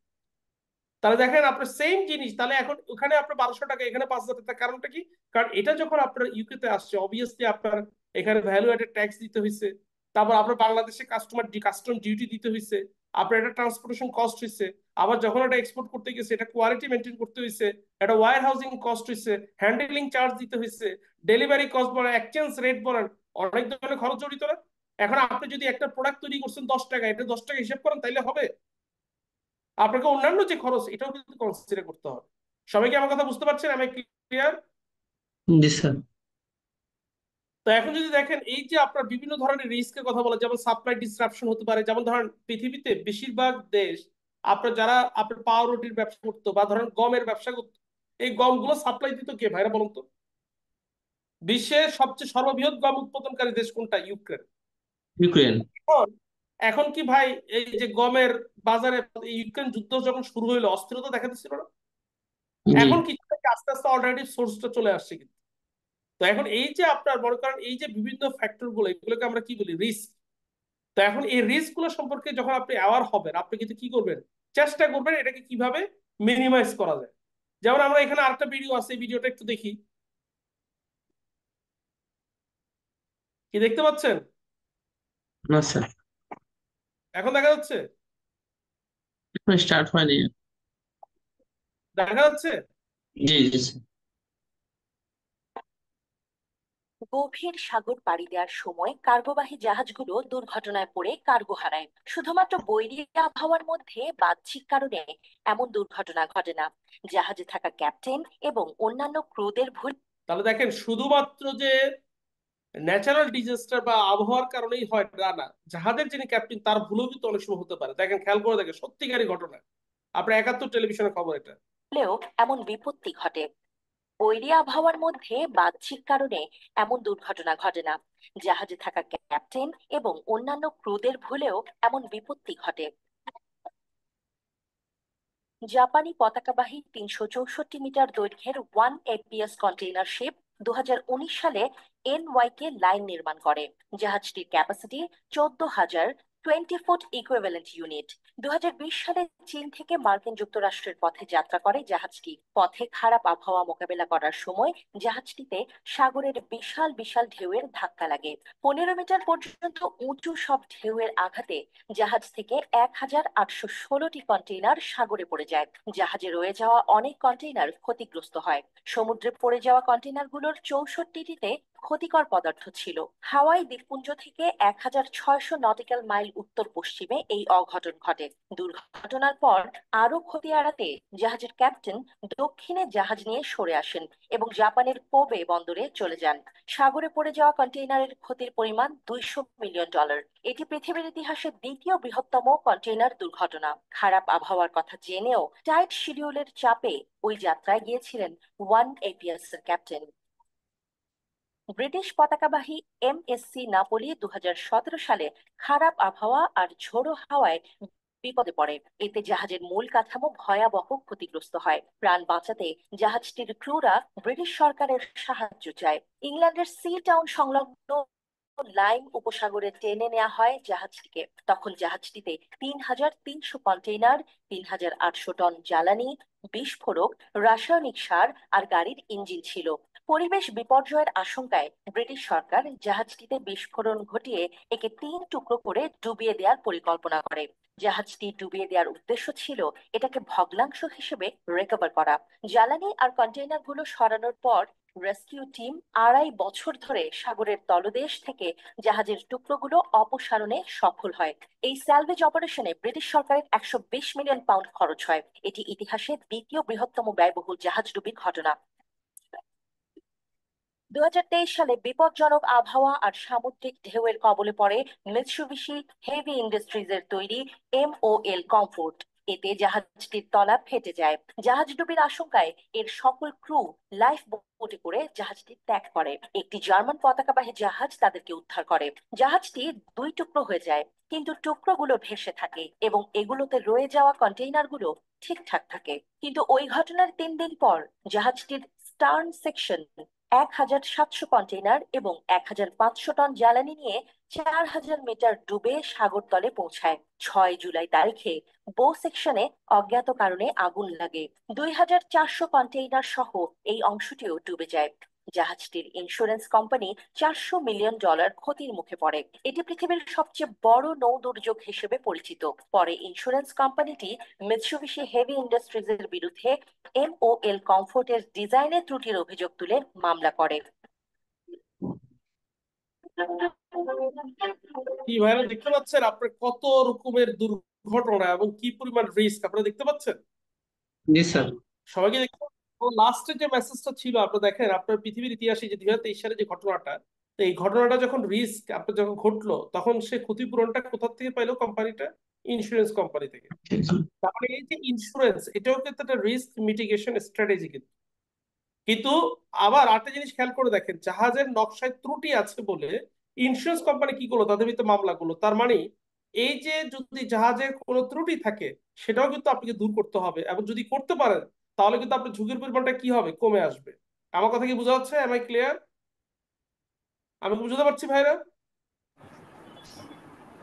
তাহলে দেখেন আপনার সেম জিনিস, তাহলে এখন ওখানে আপনার 1200 টাকা, এখানে 5,000 টাকা। কারণটা কি? কারণ এটা যখন আপনার ইউকে তে আসছে, অবভিয়াসলি আপনার এখানে ভ্যালু অ্যাডেড ট্যাক্স দিতে হয়েছে, তারপর আপনার বাংলাদেশে কাস্টম ডিউটি দিতে হয়েছে, আপনার এটা ট্রান্সপোর্টেশন কস্ট হয়েছে, আবার যখন এটা এক্সপোর্ট করতে গেছে এটা কোয়ালিটি মেনটেন করতে হয়েছে, এটা ওয়্যার হাউসিং কস্ট হয়েছে, হ্যান্ডেলিং চার্জ দিতে হয়েছে, ডেলিভারি কস্ট বলেন, এক্সচেঞ্জ রেট বলেন, অনেক ধরনের খরচ জড়িত না? এখন আপনি যদি একটা প্রোডাক্ট তৈরি করছেন 10 টাকা, এটা 10 টাকা হিসেব করেন তাইলে হবে? আপনাকে অন্যান্য যে খরচ এটাও কিন্তু কনসিডার করতে হবে। সবাই কি আমার কথা বুঝতে পারছেন? আমি ক্লিয়ার? জি স্যার। তো এখন যদি দেখেন এই যে আপনার বিভিন্ন ধরনের রিস্কের কথা বলা, যেমন সাপ্লাই ডিসরাপশন হতে পারে, যেমন ধরেন পৃথিবীতে বেশিরভাগ দেশ আপনার যারা আপনার পাউরুটির ব্যবসা করতো বা ধরেন গমের ব্যবসা করতো, এই গমগুলো সাপ্লাই দিত কে ভাইরা বলুন তো? বিশ্বের সবচেয়ে সর্ববৃহৎ গম উৎপাদনকারী দেশ কোনটা? ইউক্রেন। ইউক্রেন। এখন এখন কি ভাই এই যে গমের বাজারে এই ইউক্রেন যুদ্ধ যখন শুরু হইলো অস্থিরতা দেখা দিচ্ছিল না? জি। এখন কিছু আস্তে আস্তে অল্টারনেটিভ সোর্সটা চলে আসছে কিন্তু। তো এখন এই যে আপনার মনে করেন এই যে বিভিন্ন ফ্যাক্টর গুলো, এগুলোকে আমরা কি বলি? রিস্ক। তো এখন এই রিস্ক গুলো সম্পর্কে যখন আপনি অ্যাওয়ার হবেন, আপনি কিন্তু কি করবেন? চেষ্টা করবেন এটাকে কিভাবে মিনিমাইজ করা যায়। যেমন আমরা এখানে আরেকটা ভিডিও আছে, এই ভিডিওটা একটু দেখি। কি দেখতে পাচ্ছেন? না স্যার, এখন দেখা যাচ্ছে? এখন স্টার্ট হয়নি। দেখা যাচ্ছে? জি জি স্যার। গভীর সাগর পাড়ি দেওয়ার সময় কার্গোবাহী জাহাজগুলো দুর্ঘটনায় পড়ে কার্গো হারায়। শুধুমাত্র বৈরী আবহাওয়ার মধ্যে বাহ্যিক কারণে এমন দুর্ঘটনা ঘটে না। জাহাজে থাকা ক্যাপ্টেন এবং অন্যান্য ক্রুদের ভুল তাহলে দেখেন শুধুমাত্র যে ন্যাচারাল ডিজাস্টার বা আবহাওয়ার কারণেই হয় তা না, জাহাজের যিনি ক্যাপ্টেন তার ভুলও কিন্তু অনেক সময় হতে পারে। দেখেন, খেয়াল করে দেখেন, সত্যিকারই ঘটনা। আপনার 71 টেলিভিশনের খবর এটা। হলেও এমন বিপত্তি ঘটে। বৈরী আবহাওয়ার মধ্যে বাহ্যিক কারণে এমন দুর্ঘটনা ঘটে না। জাহাজে থাকা ক্যাপ্টেন এবং অন্যান্য ক্রুদের ভুলেও এমন বিপত্তি ঘটে। জাপানি পতাকাবাহী 364 মিটার দৈর্ঘ্যের 1 APS কন্টেইনার শিপ 2019 সালে NYK লাইন নির্মাণ করে। জাহাজটির ক্যাপাসিটি 14,000 20 ফুট ইকুইভ্যালেন্ট ইউনিট। 2020 সালে চীন থেকে মার্কিন যুক্তরাষ্ট্রের পথে যাত্রা করে জাহাজটি। পথে খারাপ আবহাওয়া মোকাবেলা করার সময় জাহাজটিতে সাগরের বিশাল বিশাল ঢেউয়ের ধাক্কা লাগে। 15 মিটার পর্যন্ত উঁচু সব ঢেউয়ের আঘাতে জাহাজ থেকে 1,816টি কন্টেইনার সাগরে পড়ে যায়। জাহাজে রয়ে যাওয়া অনেক কন্টেইনার ক্ষতিগ্রস্ত হয়। সমুদ্রে পড়ে যাওয়া কন্টেইনারগুলোর 64টিতে ক্ষতিকর পদার্থ ছিল। হাওয়াই দ্বীপপুঞ্জ থেকে 1,600 নটিক্যাল মাইল উত্তর পশ্চিমে এই অঘটন ঘটে। দুর্ঘটনার পর আরো ক্ষতি এড়াতে জাহাজের ক্যাপ্টেন দক্ষিণে জাহাজ নিয়ে সরে আসেন এবং জাপানের কোবে বন্দরে চলে যান। সাগরে পড়ে যাওয়া কন্টেইনারের ক্ষতির পরিমাণ $200 মিলিয়ন। এটি পৃথিবীর ইতিহাসে দ্বিতীয় বৃহত্তম কন্টেইনার দুর্ঘটনা। খারাপ আবহাওয়ার কথা জেনেও টাইট শিডিউলের চাপে ওই যাত্রায় গিয়েছিলেন 1 APS এর ক্যাপ্টেন। ব্রিটিশ পতাকাবাহী MSC নাপোলি 2017 সালে খারাপ আবহাওয়া আর ঝোড়ো হাওয়ায় বিপদে পড়ে। এতে জাহাজের মূল কাঠামো ভয়াবহ ক্ষতিগ্রস্ত হয়। প্রাণ বাঁচাতে জাহাজটির ক্রুরা ব্রিটিশ সরকারের সাহায্য চায়। ইংল্যান্ডের সি টাউন সংলগ্ন লাইম উপসাগরে টেনে নেওয়া হয় জাহাজটিকে। তখন জাহাজটিতে 3,300 কন্টেইনার, 3,800 টন জ্বালানি, বিস্ফোরক, রাসায়নিক সার আর গাড়ির ইঞ্জিন ছিল। পরিবেশ বিপর্যয়ের আশঙ্কায় ব্রিটিশ সরকার জাহাজটিতে বিস্ফোরণ ঘটিয়ে একে 3 টুকরো করে ডুবিয়ে দেওয়ার পরিকল্পনা করে। জাহাজটি ডুবিয়ে দেওয়ার উদ্দেশ্য ছিল এটাকে ভগ্নাংশ হিসেবে রিকভার করা। জ্বালানি আর কন্টেইনারগুলো সরানোর পর রেস্কিউ টিম 2.5 বছর ধরে সাগরের তলদেশ থেকে জাহাজের টুকরোগুলো অপসারণে সফল হয়। এই স্যালভেজ অপারেশনে ব্রিটিশ সরকারের 120 মিলিয়ন পাউন্ড খরচ হয়। এটি ইতিহাসে দ্বিতীয় বৃহত্তম ব্যয়বহুল জাহাজ ডুবির ঘটনা। 2023 সালে বিপজ্জনক আবহাওয়া আর সামুদ্রিক ঢেউয়ের কবলে পড়ে মিৎসুবিশি হেভি ইন্ডাস্ট্রিজ এর তৈরি MOL কমফোর্ট। এতে জাহাজটির তলা ফেটে যায়। জাহাজ ডুবির আশঙ্কায় এর সকল ক্রু লাইফ বোটে করে জাহাজটি ত্যাগ করে। একটি জার্মান পতাকাবাহী জাহাজ তাদেরকে উদ্ধার করে। জাহাজটি 2 টুকরো হয়ে যায়, কিন্তু টুকরোগুলো ভেসে থাকে এবং এগুলোতে রয়ে যাওয়া কন্টেইনারগুলো ঠিকঠাক থাকে। কিন্তু ওই ঘটনার 3 দিন পর জাহাজটির স্টার্ন সেকশন 1,700 কন্টেইনার এবং 1,500 টন জ্বালানি নিয়ে 4,000 মিটার ডুবে সাগর তলে পৌঁছায়। 6 জুলাই তারিখে বো সেকশনে অজ্ঞাত কারণে আগুন লাগে। 2,400 কন্টেইনার সহ এই অংশটিও ডুবে যায়। জাহাজটির ইন্স্যুরেন্স কোম্পানি $400 মিলিয়ন ক্ষতির মুখে পড়ে। এটি পৃথিবীর সবচেয়ে বড় নৌ দুর্যোগ হিসেবে পরিচিত। পরে ইন্স্যুরেন্স কোম্পানিটি মিৎসুবিশি হেভি ইন্ডাস্ট্রিজের বিরুদ্ধে MOL কমফোর্টের ডিজাইনের ত্রুটির অভিযোগ তুলে মামলা করে। কি ভাইরা দেখতে পাচ্ছেন আপনার কত রকমের দুর্ঘটনা এবং কি পরিমাণ রিস্ক আপনারা দেখতে পাচ্ছেন? জি স্যার। সবাইকে দেখতে লাস্টে যে মেসেজটা ছিল আপনারা দেখেন আপনার পৃথিবীর ইতিহাসে যে 2023 সালে যে ঘটনাটা, তো এই ঘটনাটা যখন রিস্ক আপনার যখন ঘটলো তখন সে ক্ষতিপূরণটা কোথা থেকে পাইলো? কোম্পানিটা ইন্স্যুরেন্স কোম্পানি থেকে। তাহলে এই যে ইন্স্যুরেন্স এটাও কিন্তু একটা রিস্ক মিটিগেশন স্ট্র্যাটেজি। কিন্তু আবার আরেকটা জিনিস খেয়াল করে দেখেন, জাহাজের নকশায় ত্রুটি আছে বলে ইন্স্যুরেন্স কোম্পানি কি করলো? তাদের ভিতরে মামলা করলো। তার মানে এই যে যদি জাহাজের কোনো ত্রুটি থাকে সেটাও কিন্তু আপনাকে দূর করতে হবে, এবং যদি করতে পারেন তাহলে কিন্তু আপনার ঝুঁকির পরিমাণটা কি হবে? কমে আসবে। আমার কথা কি বোঝা যাচ্ছে? Am I clear? আমি কি বুঝতে পারছি ভাইরা?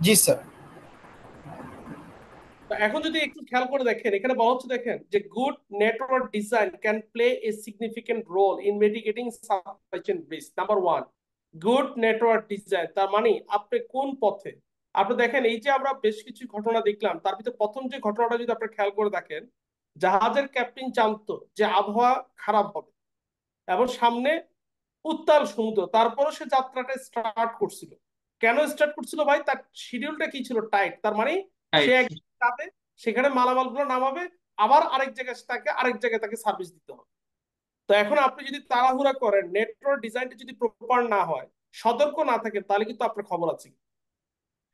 জি স্যার। এখন যদি একটু খেয়াল করে দেখেন, এখানে বলা হচ্ছে দেখেন যে good network design can play a significant role in mitigating supply chain risk. Number one, good network design. তার মানে আপনি কোন পথে, আপনি দেখেন এই যে আমরা বেশ কিছু ঘটনা দেখলাম, তার ভিতরে প্রথম যে ঘটনাটা যদি আপনি খেয়াল করে দেখেন, জাহাজের ক্যাপ্টেন জানতো যে আবহাওয়া খারাপ হবে এবং সামনে উত্তাল সমুদ্র, তারপরও সে যাত্রাটা স্টার্ট করছিল। কেন স্টার্ট করছিল ভাই? তার শিডিউলটা কি ছিল? টাইট। তার মানে সে এক যাবে, সেখানে মালামাল গুলো নামাবে, আবার আরেক জায়গায় তাকে সার্ভিস দিতে হবে। তো এখন আপনি যদি তাড়াহুড়া করেন, নেটওয়ার্ক ডিজাইনটা যদি প্রপার না হয়, সতর্ক না থাকেন, তাহলে কিন্তু আপনার খবর আছে।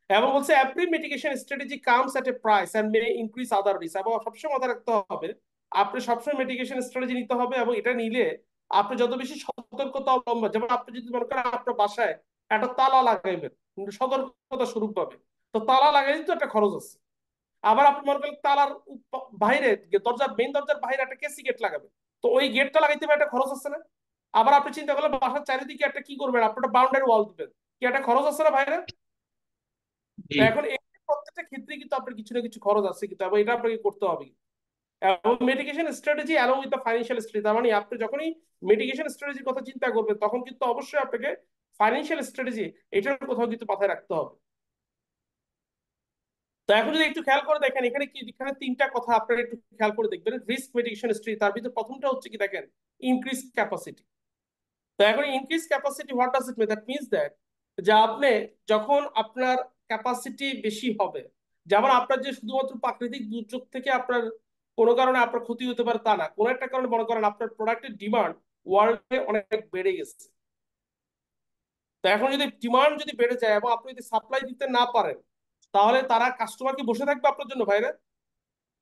এবং বলছে every mitigation strategy comes at a price and may increase other risk. এবং সবসময় মাথায় রাখতে হবে আপনি সবসময় মিটিগেশন স্ট্র্যাটেজি নিতে হবে, এবং এটা নিলে আপনি যত বেশি সতর্কতা অবলম্বন, যেমন আপনি যদি মনে করেন আপনার বাসায় একটা তালা লাগাইবেন সতর্কতা স্বরূপ পাবে, তো তালা লাগাই তো একটা খরচ আছে। আবার আপনি মনে করেন তালার বাইরে দরজার মেইন দরজার বাইরে একটা কেসি গেট লাগাবেন, তো ওই গেটটা লাগাইতে হবে, একটা খরচ আছে না? আবার আপনি চিন্তা করলেন বাসার চারিদিকে একটা কি করবেন, আপনি একটা বাউন্ডারি ওয়াল দিবেন, কি একটা খরচ আছে না ভাইরা? তো এখন এই প্রত্যেকটা ক্ষেত্রে কিন্তু আপনার কিছু না কিছু খরচ আছে, কিন্তু এবং এটা আপনাকে করতে হবে। এবং mitigation strategy along with the financial strategy, তার মানে আপনি যখনই মিটিগেশন স্ট্র্যাটেজির কথা চিন্তা করবেন তখন কিন্তু অবশ্যই আপনাকে ফাইন্যান্সিয়াল স্ট্র্যাটেজি এটার কোথাও কিন্তু মাথায় রাখতে হবে। তো এখন যদি একটু খেয়াল করে দেখেন এখানে কি, এখানে তিনটা কথা আপনারা একটু খেয়াল করে দেখবেন রিস্ক মিটিগেশন স্ট্র্যাটেজি। তার ভিতরে প্রথমটা হচ্ছে কি দেখেন, ইনক্রিজ ক্যাপাসিটি। তো এখন increase capacity what does it mean? That means that যে আপনি যখন আপনার ক্যাপাসিটি বেশি হবে, যেমন আপনার যে শুধুমাত্র প্রাকৃতিক দুর্যোগ থেকে আপনার কোনো কারণে আপনার ক্ষতি হতে পারে তা না, কোনো একটা কারণে মনে করেন আপনার প্রোডাক্টের ডিমান্ড ওয়ার্ল্ডে অনেক বেড়ে গেছে। তো এখন যদি ডিমান্ড যদি বেড়ে যায় এবং আপনি যদি সাপ্লাই দিতে না পারেন, তাহলে তারা কাস্টমার কি বসে থাকবে আপনার জন্য ভাইরা?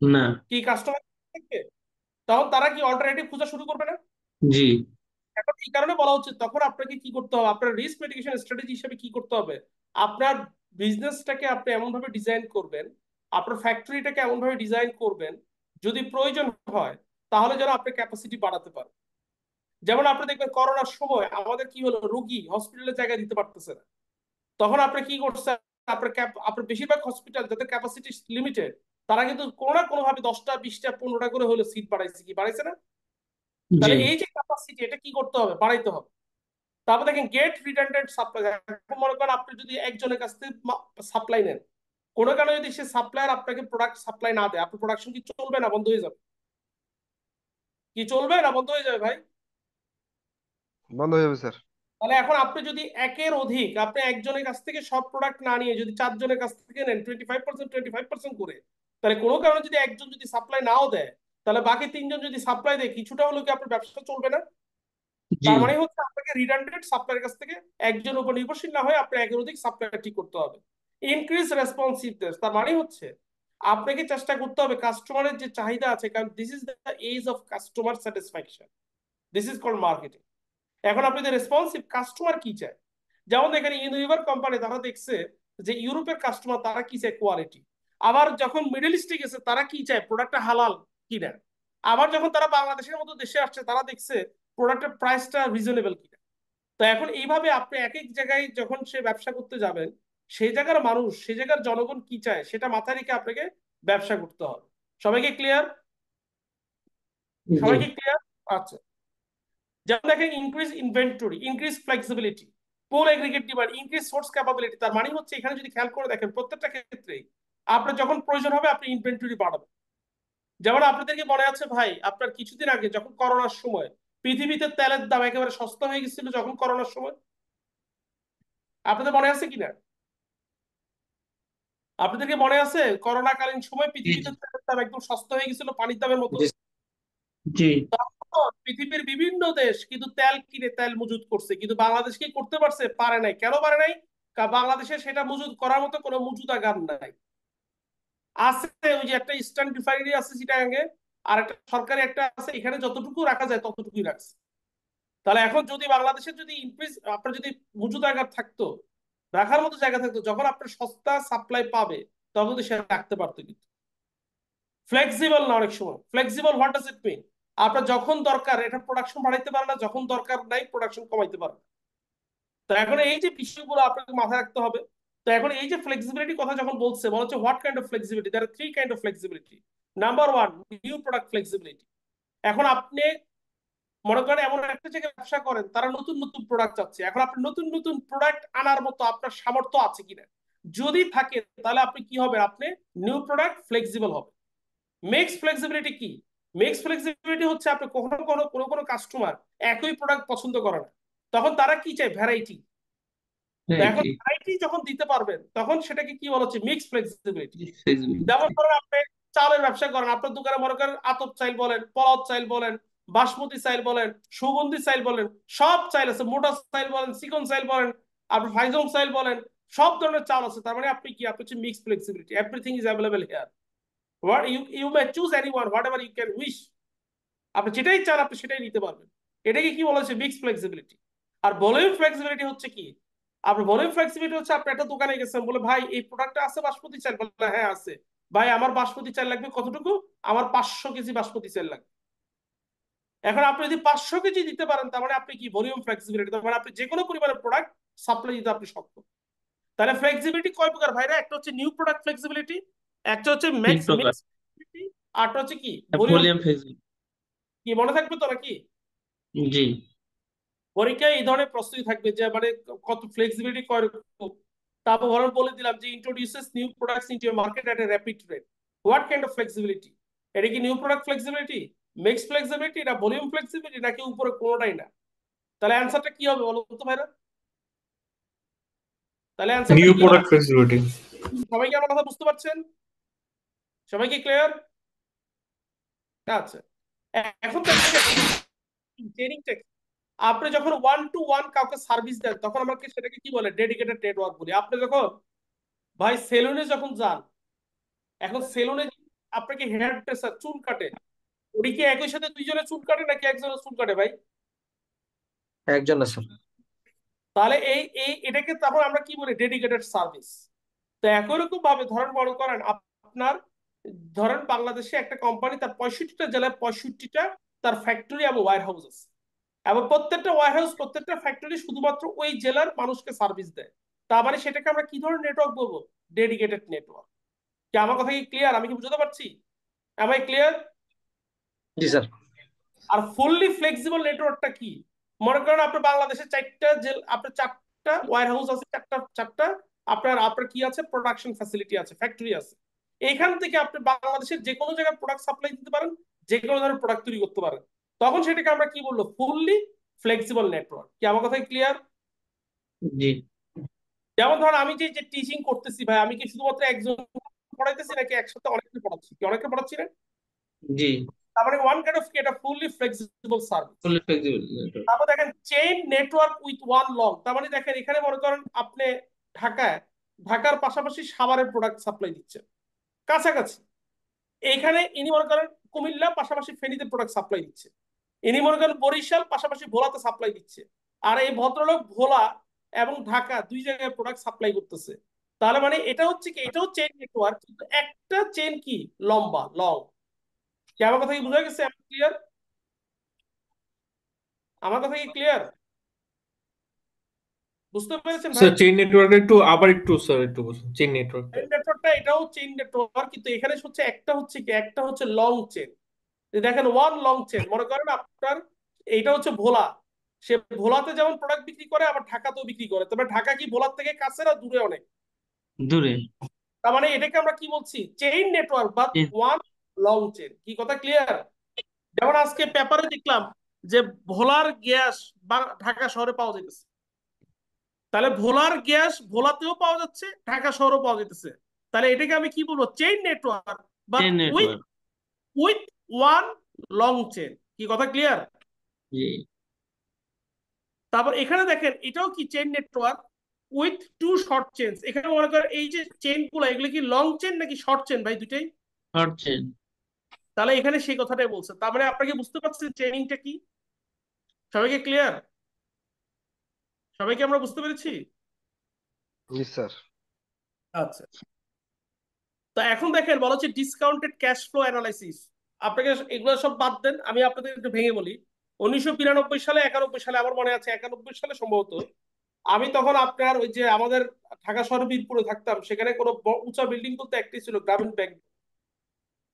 না। কি কাস্টমার থাকবে? তখন তারা কি অল্টারনেটিভ খোঁজা শুরু করবে না? জি। এখন এই কারণে বলা হচ্ছে তখন আপনাকে কি করতে হবে, আপনার রিস্ক মিটিগেশন স্ট্র্যাটেজি হিসেবে কি করতে হবে, আপনার বিজনেসটাকে আপনি এমন ভাবে ডিজাইন করবেন, আপনার ফ্যাক্টরিটাকে এমন ভাবে ডিজাইন করবেন, যদি প্রয়োজন হয় তাহলে যেন আপনি ক্যাপাসিটি বাড়াতে পারেন। যেমন আপনি দেখবেন করোনার সময় আমাদের কি হলো, রোগী হসপিটালে জায়গা দিতে পারতেছে না, তখন আপনি কি করছেন, আপনার বেশিরভাগ হসপিটাল যাদের ক্যাপাসিটি লিমিটেড, তারা কিন্তু কোনো না কোনো ভাবে 10টা 20টা 15টা করে হলে সিট বাড়াইছে, কি বাড়াইছে না? জি। তাহলে এই যে ক্যাপাসিটি এটা কি করতে হবে? বাড়াইতে হবে। তারপর দেখেন গেট রিডান্ডেন্ট সাপ্লাই। মনে করেন আপনি যদি একজনের কাছ থেকে সাপ্লাই নেন, কোনো কারণে যদি সে সাপ্লায়ার আপনাকে প্রোডাক্ট সাপ্লাই না দেয়, আপনার প্রোডাকশন কি চলবে না বন্ধ হয়ে যাবে? কি চলবে না বন্ধ হয়ে যাবে ভাই? বন্ধ হয়ে যাবে স্যার। তাহলে এখন আপনি যদি একের অধিক আপনি একজনের কাছ থেকে সব প্রোডাক্ট না নিয়ে যদি 4 জনের কাছ থেকে নেন 25% করে, তাহলে কোনো কারণে যদি একজন যদি সাপ্লাই নাও দেয়, তাহলে বাকি 3জন যদি সাপ্লাই দেয়, কিছুটা হলো কি আপনার ব্যবসা চলবে না? জি। তার মানে হচ্ছে আপনাকে রিডান্ডেন্ট সাপ্লাইয়ের কাছ থেকে একজনের উপর নির্ভরশীল না হয়ে আপনার একের অধিক সাপ্লাই ঠিক করতে হবে। ইনক্রিজ রেসপন্সিভনেস, তার মানে হচ্ছে আপনাকে চেষ্টা করতে হবে কাস্টমারের যে চাহিদা আছে, কারণ this is the age of customer satisfaction, this is called marketing. এখন আপনি যে রেসপন্সিভ কাস্টমার কি চায়, যেমন দেখেন ইউনিলিভার কোম্পানি তারা দেখছে যে ইউরোপের কাস্টমার তারা কি চায়, কোয়ালিটি। আবার যখন মিডল ইস্টে গেছে তারা কি চায়, প্রোডাক্টটা হালাল কিনা। আবার যখন তারা বাংলাদেশের মতো দেশে আসছে তারা দেখছে প্রোডাক্টের প্রাইসটা রিজনেবল কিনা। তো এখন এইভাবে আপনি এক এক জায়গায় যখন সে ব্যবসা করতে যাবেন, সেই জায়গার মানুষ সেই জায়গার জনগণ কি চায় সেটা মাথায় রেখে আপনাকে ব্যবসা করতে হবে। সবাইকে ক্লিয়ার? জি। সবাইকে ক্লিয়ার? আচ্ছা, যেমন দেখেন increase inventory, increase flexibility, pool aggregate demand, increase source capability. তার মানে হচ্ছে এখানে যদি খেয়াল করে দেখেন প্রত্যেকটা ক্ষেত্রে আপনার যখন প্রয়োজন হবে আপনি ইনভেন্টরি বাড়াবেন। যেমন আপনাদেরকে মনে আছে ভাই, আপনার কিছুদিন আগে যখন করোনার সময় পৃথিবীতে তেলের দাম একেবারে সস্তা হয়ে গেছিল, যখন করোনার সময়, আপনাদের মনে আছে কিনা? আপনাদেরকে মনে আছে করোনাকালীন সময় জি পৃথিবীতে তেলের দাম একদম সস্তা হয়ে গেছিল, পানির দামের মতো। জি জি তখন পৃথিবীর বিভিন্ন দেশ কিন্তু তেল কিনে তেল মজুত করছে, কিন্তু বাংলাদেশ কি করতে পারছে? পারে নাই। কেন পারে নাই? কারণ বাংলাদেশে সেটা মজুত করার মতো কোনো মজুদাগার নাই। আছে ওই যে একটা ইস্টার্ন রিফাইনারি আছে চিটাগাঙ্গে, আর একটা সরকারি একটা আছে, এখানে যতটুকু রাখা যায় ততটুকুই রাখছে। তাহলে এখন যদি বাংলাদেশের যদি ইনক্রিজ, আপনার যদি মজুদাগার থাকতো, রাখার মতো জায়গা থাকতো, যখন আপনার সস্তা সাপ্লাই পাবে তখন কিন্তু সে রাখতে পারতো। কিন্তু ফ্লেক্সিবল না, অনেক সময় ফ্লেক্সিবল হোয়াট ডাজ ইট মিন? আপনার যখন দরকার এটা প্রোডাকশন বাড়াইতে পারে না, যখন দরকার নাই প্রোডাকশন কমাইতে পারে না। তো এখন এই যে বিষয়গুলো আপনাকে মাথায় রাখতে হবে। তো এখন এই যে ফ্লেক্সিবিলিটি কথা যখন বলছে, বলা হচ্ছে what kind of flexibility, there are three kind of flexibility. Number one, new product flexibility. এখন আপনি মনে করেন এমন একটা জায়গায় ব্যবসা করেন, তারা নতুন নতুন প্রোডাক্ট চাচ্ছে, এখন আপনি নতুন নতুন প্রোডাক্ট আনার মতো আপনার সামর্থ্য আছে কিনা। যদি থাকে তাহলে আপনি কি হবে? আপনি নিউ প্রোডাক্ট ফ্লেক্সিবল হবে। মিক্স ফ্লেক্সিবিলিটি কি? মিক্স ফ্লেক্সিবিলিটি হচ্ছে আপনি কখনো কোনো কোনো কোনো কাস্টমার একই প্রোডাক্ট পছন্দ করে না, তখন তারা কি চায়? ভ্যারাইটি। তো এখন জি ভ্যারাইটি যখন দিতে পারবেন তখন সেটাকে কি বলা হচ্ছে? Mix flexibility. flexibility, যেমন ধরেন আপনি চালের ব্যবসা করেন, আপনার দোকানে মনে করেন আতপ চাইল বলেন, পলাও চাইল বলেন, বাসমতি চাইল বলেন, সুগন্ধি চাইল বলেন, সব চাইল আছে, মোটা চাইল বলেন, চিকন চাইল বলেন, আপনি ফাইজম চাইল বলেন, সব ধরনের চাল আছে। তার মানে আপনি কি? আপনি হচ্ছে mix flexibility, everything is available here. What you may choose anyone whatever you can wish. আপনি যেটাই চান আপনি সেটাই নিতে পারবেন। এটাকে কি বলা হচ্ছে? Mix flexibility. আর ভলিউম ফ্লেক্সিবিলিটি হচ্ছে কি? আপনার ভলিউম ফ্লেক্সিবিলিটি হচ্ছে আপনি একটা দোকানে গেছেন, বলে ভাই এই প্রোডাক্টটা আছে বাসমতি চাল, বলে হ্যাঁ আছে। ভাই আমার বাসমতি চাল লাগবে কতটুকু? আমার 500 কেজি বাসমতি চাল লাগবে। এখন আপনি যদি 500 কেজি দিতে পারেন তার মানে আপনি কি? Volume flexibility. তার মানে আপনি যে কোনো পরিমাণের প্রোডাক্ট সাপ্লাই দিতে আপনি সক্ষম। তাহলে ফ্লেক্সিবিলিটি কয় প্রকার ভাইরা? একটা হচ্ছে নিউ প্রোডাক্ট ফ্লেক্সিবিলিটি, একটা হচ্ছে তিন ম্যাক্স প্রকার। মিক্স ফ্লেক্সিবিলিটি, আরটা হচ্ছে কি? ভলিউম। Volume flexibility. কি মনে থাকবে তো নাকি? জি পরীক্ষায় এই ধরনের প্রশ্নই থাকবে যে মানে কত ফ্লেক্সিবিলিটি কয় রকম। তারপর ধরুন বলে দিলাম যে introduces new products into your market at A rapid rate. What kind of flexibility? এটা কি new product flexibility, mix flexibility, না ভলিউম ফ্লেক্সিবিলিটি, নাকি উপরে কোনোটাই না? তাহলে অ্যান্সারটা কি হবে বলো তো ভাইরা? তাহলে অ্যান্সারটা নিউ কি হবে? Product flexibility. সবাই কি আমার কথা বুঝতে পারছেন? সবাই কি ক্লিয়ার? আচ্ছা, এখন ট্রেনিংটা, আপনি যখন ওয়ান টু ওয়ান কাউকে সার্ভিস দেন তখন আমাকে সেটাকে কি বলে? ডেডিকেটেড নেটওয়ার্ক বলি। আপনি যখন ভাই সেলুনে যখন যান, এখন সেলুনে আপনাকে হেয়ার ড্রেসার চুল কাটে, উনি কি একই সাথে দুইজনে চুল কাটে নাকি একজনের চুল কাটে ভাই? একজন আছে। তাহলে এই এই এটাকে তখন আমরা কি বলি? Dedicated service. তো একই রকম ভাবে ধরেন মনে করেন আপনার, ধরেন বাংলাদেশে একটা কোম্পানি তার 65টা জেলায় 65টা তার ফ্যাক্টরি এবং ওয়্যার হাউস আছে, এবং প্রত্যেকটা ওয়্যার হাউস প্রত্যেকটা ফ্যাক্টরি শুধুমাত্র ওই জেলার মানুষকে সার্ভিস দেয়। তার মানে সেটাকে আমরা কি ধরনের নেটওয়ার্ক বলবো? Dedicated network. কি আমার কথা কি ক্লিয়ার? আমি কি বুঝতে পারছি? Am I clear? জি স্যার। আর ফুললি ফ্লেক্সিবল নেটওয়ার্কটা কি? মনে করেন আপনার বাংলাদেশে চারটা জেলা, আপনার চারটা ওয়্যার হাউস আছে, চারটা চারটা আপনার আপনার কি আছে? প্রোডাকশন ফ্যাসিলিটি আছে, ফ্যাক্টরি আছে। এইখান থেকে আপনি বাংলাদেশের যে কোনো জায়গায় প্রোডাক্ট সাপ্লাই দিতে পারেন, যে কোনো ধরনের প্রোডাক্ট তৈরি করতে পারেন। তখন সেটাকে আমরা কি বলবো? Fully flexible network. কি আমার কথা ক্লিয়ার? জি যেমন ধর আমি যে যে টিচিং করতেছি ভাই, আমি কি শুধুমাত্র একজন পড়াইতেছি নাকি একসাথে অনেকে পড়াচ্ছি? কি অনেকে পড়াচ্ছি না? জি তার মানে ওয়ান কাইন্ড অফ কি? এটা ফুললি ফ্লেক্সিবল সার্ভিস। ফুলি ফ্লেক্সিবল নেটওয়ার্ক। তারপর দেখেন chain network with one long. তার মানে দেখেন এখানে মনে করেন আপনি ঢাকায়, ঢাকার পাশাপাশি সাভারের প্রোডাক্ট সাপ্লাই দিচ্ছেন কাছাকাছি, এইখানে ইনি মনে করেন কুমিল্লা পাশাপাশি ফেনীতে প্রোডাক্ট সাপ্লাই দিচ্ছে, ইনি মনে করেন বরিশাল পাশাপাশি ভোলাতে সাপ্লাই দিচ্ছে, আর এই ভদ্রলোক ভোলা এবং ঢাকা দুই জায়গায় প্রোডাক্ট সাপ্লাই করতেছে। তাহলে মানে এটা হচ্ছে কি? এটাও চেইন নেটওয়ার্ক, কিন্তু একটা চেইন কি? লম্বা, লং। কি আমার কথা কি বোঝা গেছে? ক্লিয়ার? আমার কথা কি ক্লিয়ার? বুঝতে পেরেছেন ভাই? স্যার চেইন নেটওয়ার্ক একটু আবার একটু স্যার একটু বলুন চেইন নেটওয়ার্কটা। চেইন নেটওয়ার্কটা এটাও চেইন নেটওয়ার্ক, কিন্তু এখানে হচ্ছে একটা হচ্ছে কি? একটা হচ্ছে লং চেইন। দেখেন ওয়ান লং চেইন, মনে করেন আপনার এইটা হচ্ছে ভোলা। সে ভোলাতে যেমন প্রোডাক্ট বিক্রি করে আবার ঢাকাতেও বিক্রি করে, তবে ঢাকা কি ভোলার থেকে কাছে না দূরে অনেক? দূরে। তার মানে এটাকে আমরা কি বলছি? চেইন নেটওয়ার্ক বা চেন। One long chain. কি কথা ক্লিয়ার? যেমন আজকে পেপারে দেখলাম যে ভোলার গ্যাস বা ঢাকা শহরে পাওয়া যাইতেছে, তাহলে ভোলার গ্যাস ভোলাতেও পাওয়া যাচ্ছে, ঢাকা শহরেও পাওয়া যাইতেছে। তাহলে এটাকে আমি কি বলবো? Chain network, but chain with network. With one long chain. কি কথা ক্লিয়ার? জি। তারপর এখানে দেখেন এটাও কি chain network with two short chain. এখানে মনে করেন এই যে চেইন গুলো, এগুলো কি লং চেন নাকি শর্ট চেন ভাই? দুইটাই। Short chain. তাহলে এখানে সেই কথাটাই বলছে। তার মানে আপনাকে বুঝতে পারছেন চেইনিংটা কি? সবাইকে ক্লিয়ার? সবাইকে আমরা বুঝতে পেরেছি? জি স্যার। আচ্ছা, তো এখন দেখেন বলা হচ্ছে ডিসকাউন্টেড ক্যাশ ফ্লো অ্যানালাইসিস। আপনাকে এগুলো সব বাদ দেন, আমি আপনাদের একটু ভেঙে বলি। 1992 সালে 91 সালে, আমার মনে আছে 91 সালে সম্ভবত, আমি তখন আপনার ওই যে আমাদের ঢাকা শহরে বীরপুরে থাকতাম, সেখানে কোনো উঁচা বিল্ডিং বলতে একটি ছিল, গ্রামীণ ব্যাংক।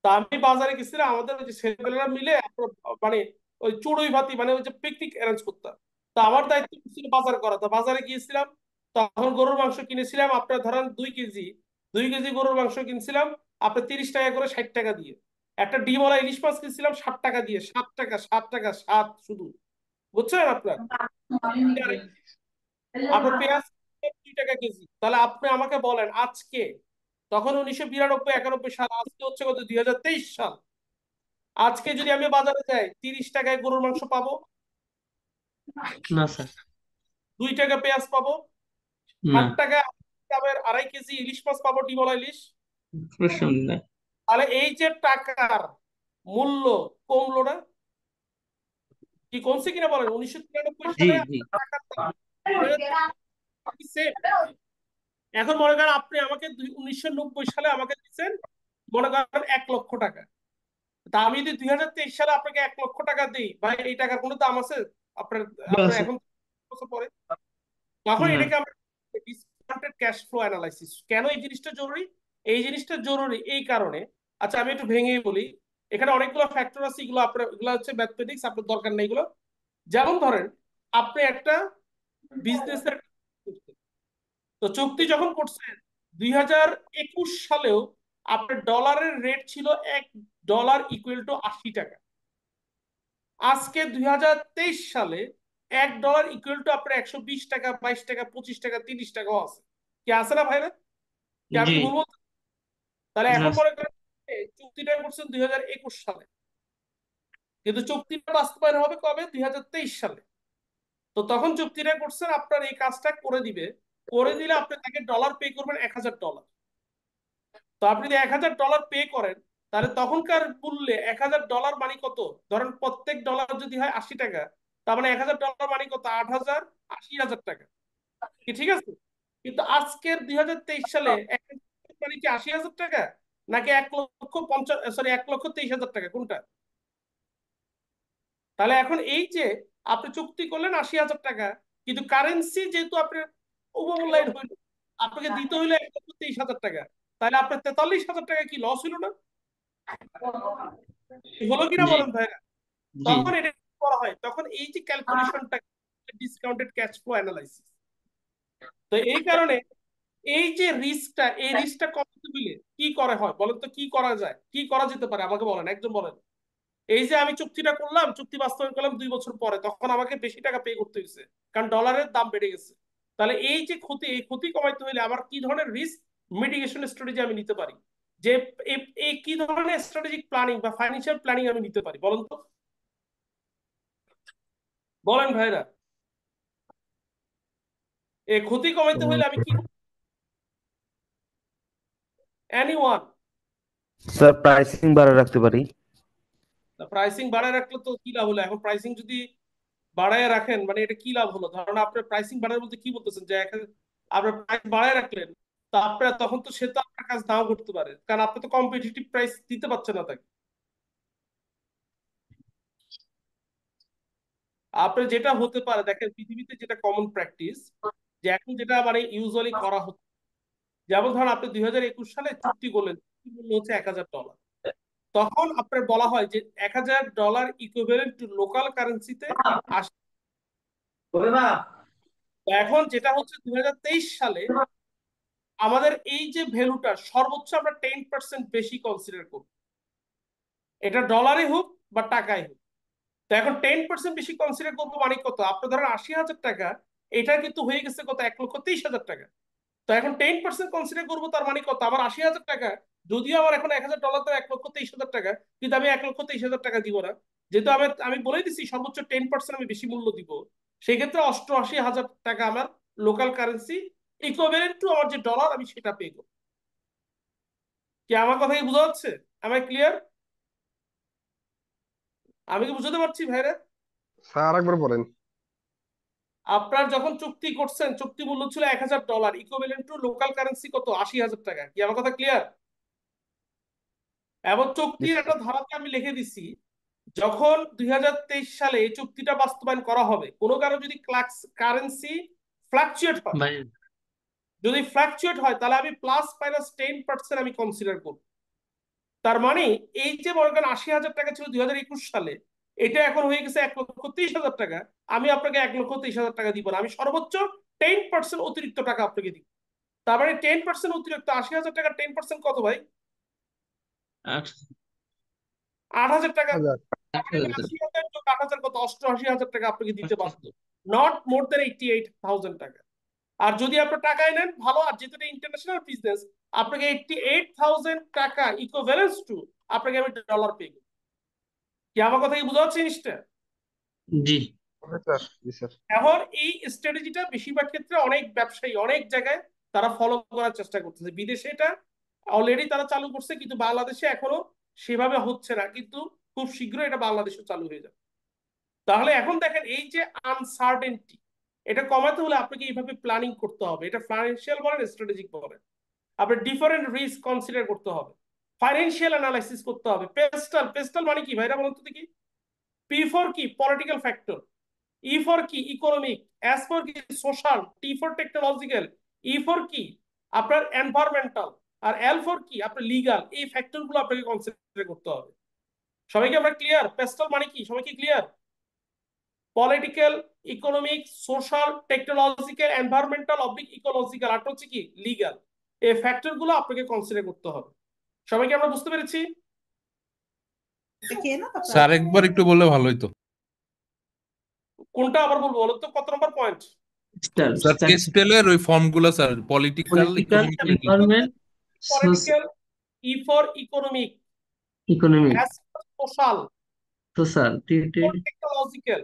তা আমি বাজারে গেছিলাম, আমাদের ওই যে ছেলেপেলেরা মিলে আমরা মানে ওই চড়ুই ভাতি মানে ওই যে পিকনিক অ্যারেঞ্জ করতাম। তো আমার দায়িত্ব ছিল বাজার করা। তো বাজারে গিয়েছিলাম, তখন গরুর মাংস কিনেছিলাম আপনার ধরেন 2 কেজি। 2 কেজি গরুর মাংস কিনছিলাম আপনার 30 টাকা করে, 60 টাকা দিয়ে। একটা ডিমওয়ালা ইলিশ মাছ কিনছিলাম 60 টাকা দিয়ে। 7 টাকা, 7 টাকা, 7 শুধু। বুঝছেন আপনার? আপনার পেঁয়াজ 2 টাকা কেজি। তাহলে আপনি আমাকে বলেন আজকে, তখন 1992 91 সাল, আজকে হচ্ছে কত 2023 সাল, আজকে যদি আমি বাজারে যাই 30 টাকায় গরুর মাংস পাবো? না স্যার। 2 টাকা পেঁয়াজ পাবো? না। 8 টাকায় দামের 2.5 কেজি ইলিশ মাছ পাবো, ডিমওয়ালা ইলিশ। প্রশ্ন না। তাহলে এই যে টাকার মূল্য কমলো না? কি কমছে কিনা বলেন? 1993 জি সালে জি। টাকার দাম 2023 same। এখন মনে করেন আপনি আমাকে 1990 সালে আমাকে দিচ্ছেন মনে করেন 1 লক্ষ টাকা। তা আমি যদি 2023 সালে আপনাকে 1 লক্ষ টাকা দিই, ভাই এই টাকার কোনো দাম আছে আপনার? না আপনার স্যার। এখন বছর পরে তখন না। এটাকে আমরা ডিসকাউন্টেড ক্যাশ ফ্লো অ্যানালাইসিস। কেন এই জিনিসটা জরুরি? এই জিনিসটা জরুরি এই কারণে, আচ্ছা আমি একটু ভেঙেই বলি। এখানে অনেকগুলো ফ্যাক্টর আছে, এগুলো আপনার, এগুলো হচ্ছে ম্যাথমেটিক্স, আপনার দরকার নেই এগুলো। যেমন ধরেন আপনি একটা বিজনেসের, তো চুক্তি যখন করছেন 2021 সালেও আপনার ডলারের রেট ছিল $1 = 80 টাকা। আজকে 2023 সালে $1 = আপনার 120 টাকা, 22 টাকা, 25 টাকা, 30 টাকাও আছে। কি আছে না ভাইরা? কি আমি জি। কি ভুল বলছি? তাহলে না এখন মনে করেন চুক্তিটা করছেন 2021 সালে, কিন্তু চুক্তিটা বাস্তবায়ন হবে কবে? 2023 সালে। তো তখন চুক্তিটা করছেন আপনার এই কাজটা করে দিবে, করে দিলে আপনি তাকে ডলার পে করবেন $1000। তো আপনি যদি $1000 পে করেন, তাহলে তখনকার মূল্যে $1000 মানে কত? ধরেন প্রত্যেক ডলার যদি হয় 80 টাকা, তার মানে $1000 মানে কত? 8,000, 80,000 টাকা। কি ঠিক আছে? কিন্তু আজকের 2023 সালে মানে কি 80,000 টাকা নাকি 1,50,000, সরি 1,23,000 টাকা, কোনটা? তাহলে এখন এই যে আপনি চুক্তি করলেন 80,000 টাকা, কিন্তু কারেন্সি যেহেতু আপনার ওভারলাইড হইল, আপনাকে দিতে হইলো 1,23,000 টাকা। তাহলে আপনার 43,000 টাকা কি লস হইল না? হলো কিনা জি বলেন ভাইরা? জি। তখন এটা করা হয়, তখন এই যে ক্যালকুলেশনটা ডিসকাউন্টেড ক্যাশ ফ্লো অ্যানালাইসিস। তো এই কারণে এই যে রিস্কটা, এই রিস্কটা কমাতে হইলে কি করা হয় বলেন তো? কি করা যায়, কি করা যেতে পারে আমাকে বলেন, একজন বলেন। এই যে আমি চুক্তিটা করলাম, চুক্তি বাস্তবায়ন করলাম 2 বছর পরে, তখন আমাকে বেশি টাকা পে করতে হয়েছে, কারণ ডলারের দাম বেড়ে গেছে। তাহলে এই যে ক্ষতি, এই ক্ষতি কমাইতে হলে আমার কি ধরনের রিস্ক মিটিগেশন স্ট্র্যাটেজি আমি নিতে পারি? যে এই কি ধরনের স্ট্র্যাটেজিক প্ল্যানিং বা ফাইন্যান্সিয়াল প্ল্যানিং আমি নিতে পারি বলেন তো? বলেন ভাইরা, এই ক্ষতি কমাইতে হলে আমি কি, এনিওয়ান? স্যার প্রাইসিং বাড়ায় রাখতে পারি। প্রাইসিং বাড়ায় রাখলে তো কি লাভ হলো? এখন প্রাইসিং যদি বাড়ায় রাখেন মানে এটা কি লাভ হলো? ধরুন আপনার প্রাইসিং বাড়ায় বলতে কি বলতেছেন? যে আপনার প্রাইস বাড়ায় রাখলেন, তো আপনার তখন তো সে তো আপনার কাজ নাও করতে পারে, কারণ আপনি তো কম্পিটিটিভ প্রাইস দিতে পারছেন না তাকে। আপনার যেটা হতে পারে দেখেন, পৃথিবীতে যেটা কমন প্র্যাকটিস, যে এখন যেটা মানে ইউজুয়ালি করা হচ্ছে, যেমন ধরুন আপনি 2021 সালে চুক্তি করলেন, চুক্তি মূল্য হচ্ছে $1,000। তখন আপনার বলা হয় যে $1000 ইকুইভ্যালেন্ট টু লোকাল কারেন্সিতে আসে। এখন যেটা হচ্ছে 2023 সালে আমাদের এই যে ভ্যালুটা সর্বোচ্চ আমরা 10% বেশি কনসিডার করব, এটা ডলারে হোক বা টাকায় হোক। তো এখন 10% বেশি কনসিডার করবো মানে কত? আপনার ধরেন 80,000 টাকা, এটা কিন্তু হয়ে গেছে কত? 1,23,000 টাকা। তো এখন 10% কনসিডার করবো, তার মানে কত? আমার 80,000 টাকা, যদিও আমার এখন $1,000 তো 1,23,000 টাকা, কিন্তু আমি 1,23,000 টাকা দিব না, যেহেতু আমি বলে দিচ্ছি সর্বোচ্চ 10% আমি বেশি মূল্য দিব। সেই ক্ষেত্রে 88,000 টাকা আমার লোকাল কারেন্সি ইকুইভ্যালেন্ট টু আমার যে ডলার, আমি সেটা পে করবো। কি আমার কথা কি বোঝা যাচ্ছে? আমি ক্লিয়ার? আমি কি বুঝতে পারছি ভাইরা? স্যার আরেকবার বলেন। আপনার যখন চুক্তি করছেন, চুক্তি মূল্য ছিল $1,000, ইকুইভ্যালেন্ট টু লোকাল কারেন্সি কত? 80,000 টাকা। কি আমার কথা ক্লিয়ার? এবং জি চুক্তির একটা স্যার। ধারাতে আমি লিখে দিছি, যখন 2023 সালে এই চুক্তিটা বাস্তবায়ন করা হবে, কোনো কারো যদি কারেন্সি ফ্লাকচুয়েট হয়, ভাই যদি ফ্লাকচুয়েট হয়, তাহলে আমি প্লাস মাইনাস 10% আমি কনসিডার করব। তার মানে এই যে মনে করেন 80,000 টাকা ছিল 2021 সালে, এটা এখন হয়ে গেছে 1,30,000 টাকা। আমি আপনাকে 1,30,000 টাকা দিব না, আমি সর্বোচ্চ 10% অতিরিক্ত টাকা আপনাকে দিব। তার মানে 10% অতিরিক্ত 80,000 টাকা 10% কত ভাই? 8,000 টাকা। হাজার। তার মানে আমি 80,000 যোগ 8,000 কত? 88,000 টাকা আপনাকে দিতে বাধ্য, নট মোর দেন 88,000 টাকা। আর যদি আপনি টাকায় নেন ভালো, আর যেহেতু এটা ইন্টারন্যাশনাল বিজনেস, আপনাকে 88,000 টাকা ইকুইভ্যালেন্স টু আপনাকে আমি ডলার পে করব। কি আমার কথা কি বোঝা যাচ্ছে জিনিসটা? জি ওকে স্যার। জি স্যার। এখন এই স্ট্র্যাটেজিটা বেশিরভাগ ক্ষেত্রে অনেক ব্যবসায়ী অনেক জায়গায় তারা ফলো করার চেষ্টা করতেছে। বিদেশে এটা অলরেডি তারা চালু করছে, কিন্তু বাংলাদেশে এখনো সেভাবে হচ্ছে না, কিন্তু খুব শীঘ্রই এটা বাংলাদেশে চালু হয়ে যাবে। তাহলে এখন দেখেন, এই যে আনসার্টেনটি, এটা কমাতে হলে আপনাকে এইভাবে প্ল্যানিং করতে হবে। এটা ফাইন্যান্সিয়াল বলেন, স্ট্র্যাটেজিক বলেন, আপনার ডিফারেন্ট রিস্ক কনসিডার করতে হবে, ফাইন্যান্সিয়াল অ্যানালাইসিস করতে হবে। পেস্টাল, পেস্টাল মানে কি ভাইরা বলুন তো দেখি? পি ফর কি? Political factor. ই ফর কি? ইকোনমিক। এস ফর কি? Social. T for technological. E for কি? আপনার এনভায়রনমেন্টাল। আর এল ফর কি? আপনার লিগাল। এই ফ্যাক্টর গুলো আপনাকে কনসিডার করতে হবে। সবাইকে আমরা ক্লিয়ার? পেস্টাল মানে কি? সবাই কি clear? Political, economic, social, technological, environmental, oblique ecological, আর হচ্ছে কি লিগাল। এই ফ্যাক্টর গুলো আপনাকে কনসিডার করতে হবে। সবাইকে আমরা বুঝতে পেরেছি? স্যার একবার একটু বললে ভালো হতো। কোনটা আবার বলবো বলো তো? কত নম্বর পয়েন্ট? স্যার কেস্টেলের ওই ফর্মগুলো sir, political, political, economic, environment, political, E for economic, economic, S for social, social, for technological,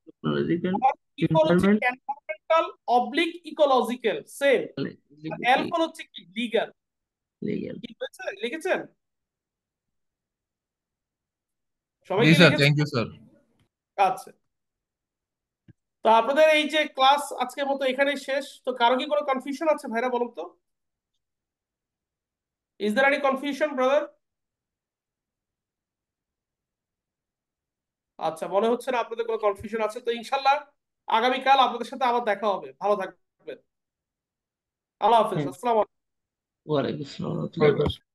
technological, আর ই ফর হচ্ছে environment, environmental, oblique ecological, same. আর এল ফর হচ্ছে কি লিগাল। লিগ্যাল। কি হয়েছে? লিখেছেন? সবাই জি কি স্যার, লিখেছেন? Thank you sir. আচ্ছা, তো আপনাদের এই যে ক্লাস আজকের মতো এখানেই শেষ। তো কারো কি কোনো কনফিউশন আছে ভাইরা বলুন তো? Is there any confusion brother? আচ্ছা, মনে হচ্ছে না আপনাদের কোনো কনফিউশন আছে। তো ইনশাল্লাহ আগামীকাল আপনাদের সাথে আবার দেখা হবে। ভালো থাকবেন। আল্লাহ হাফেজ। হ্যাঁ, আসসালামু আলাইকুম। ওয়ালাইকুম আসসালাম।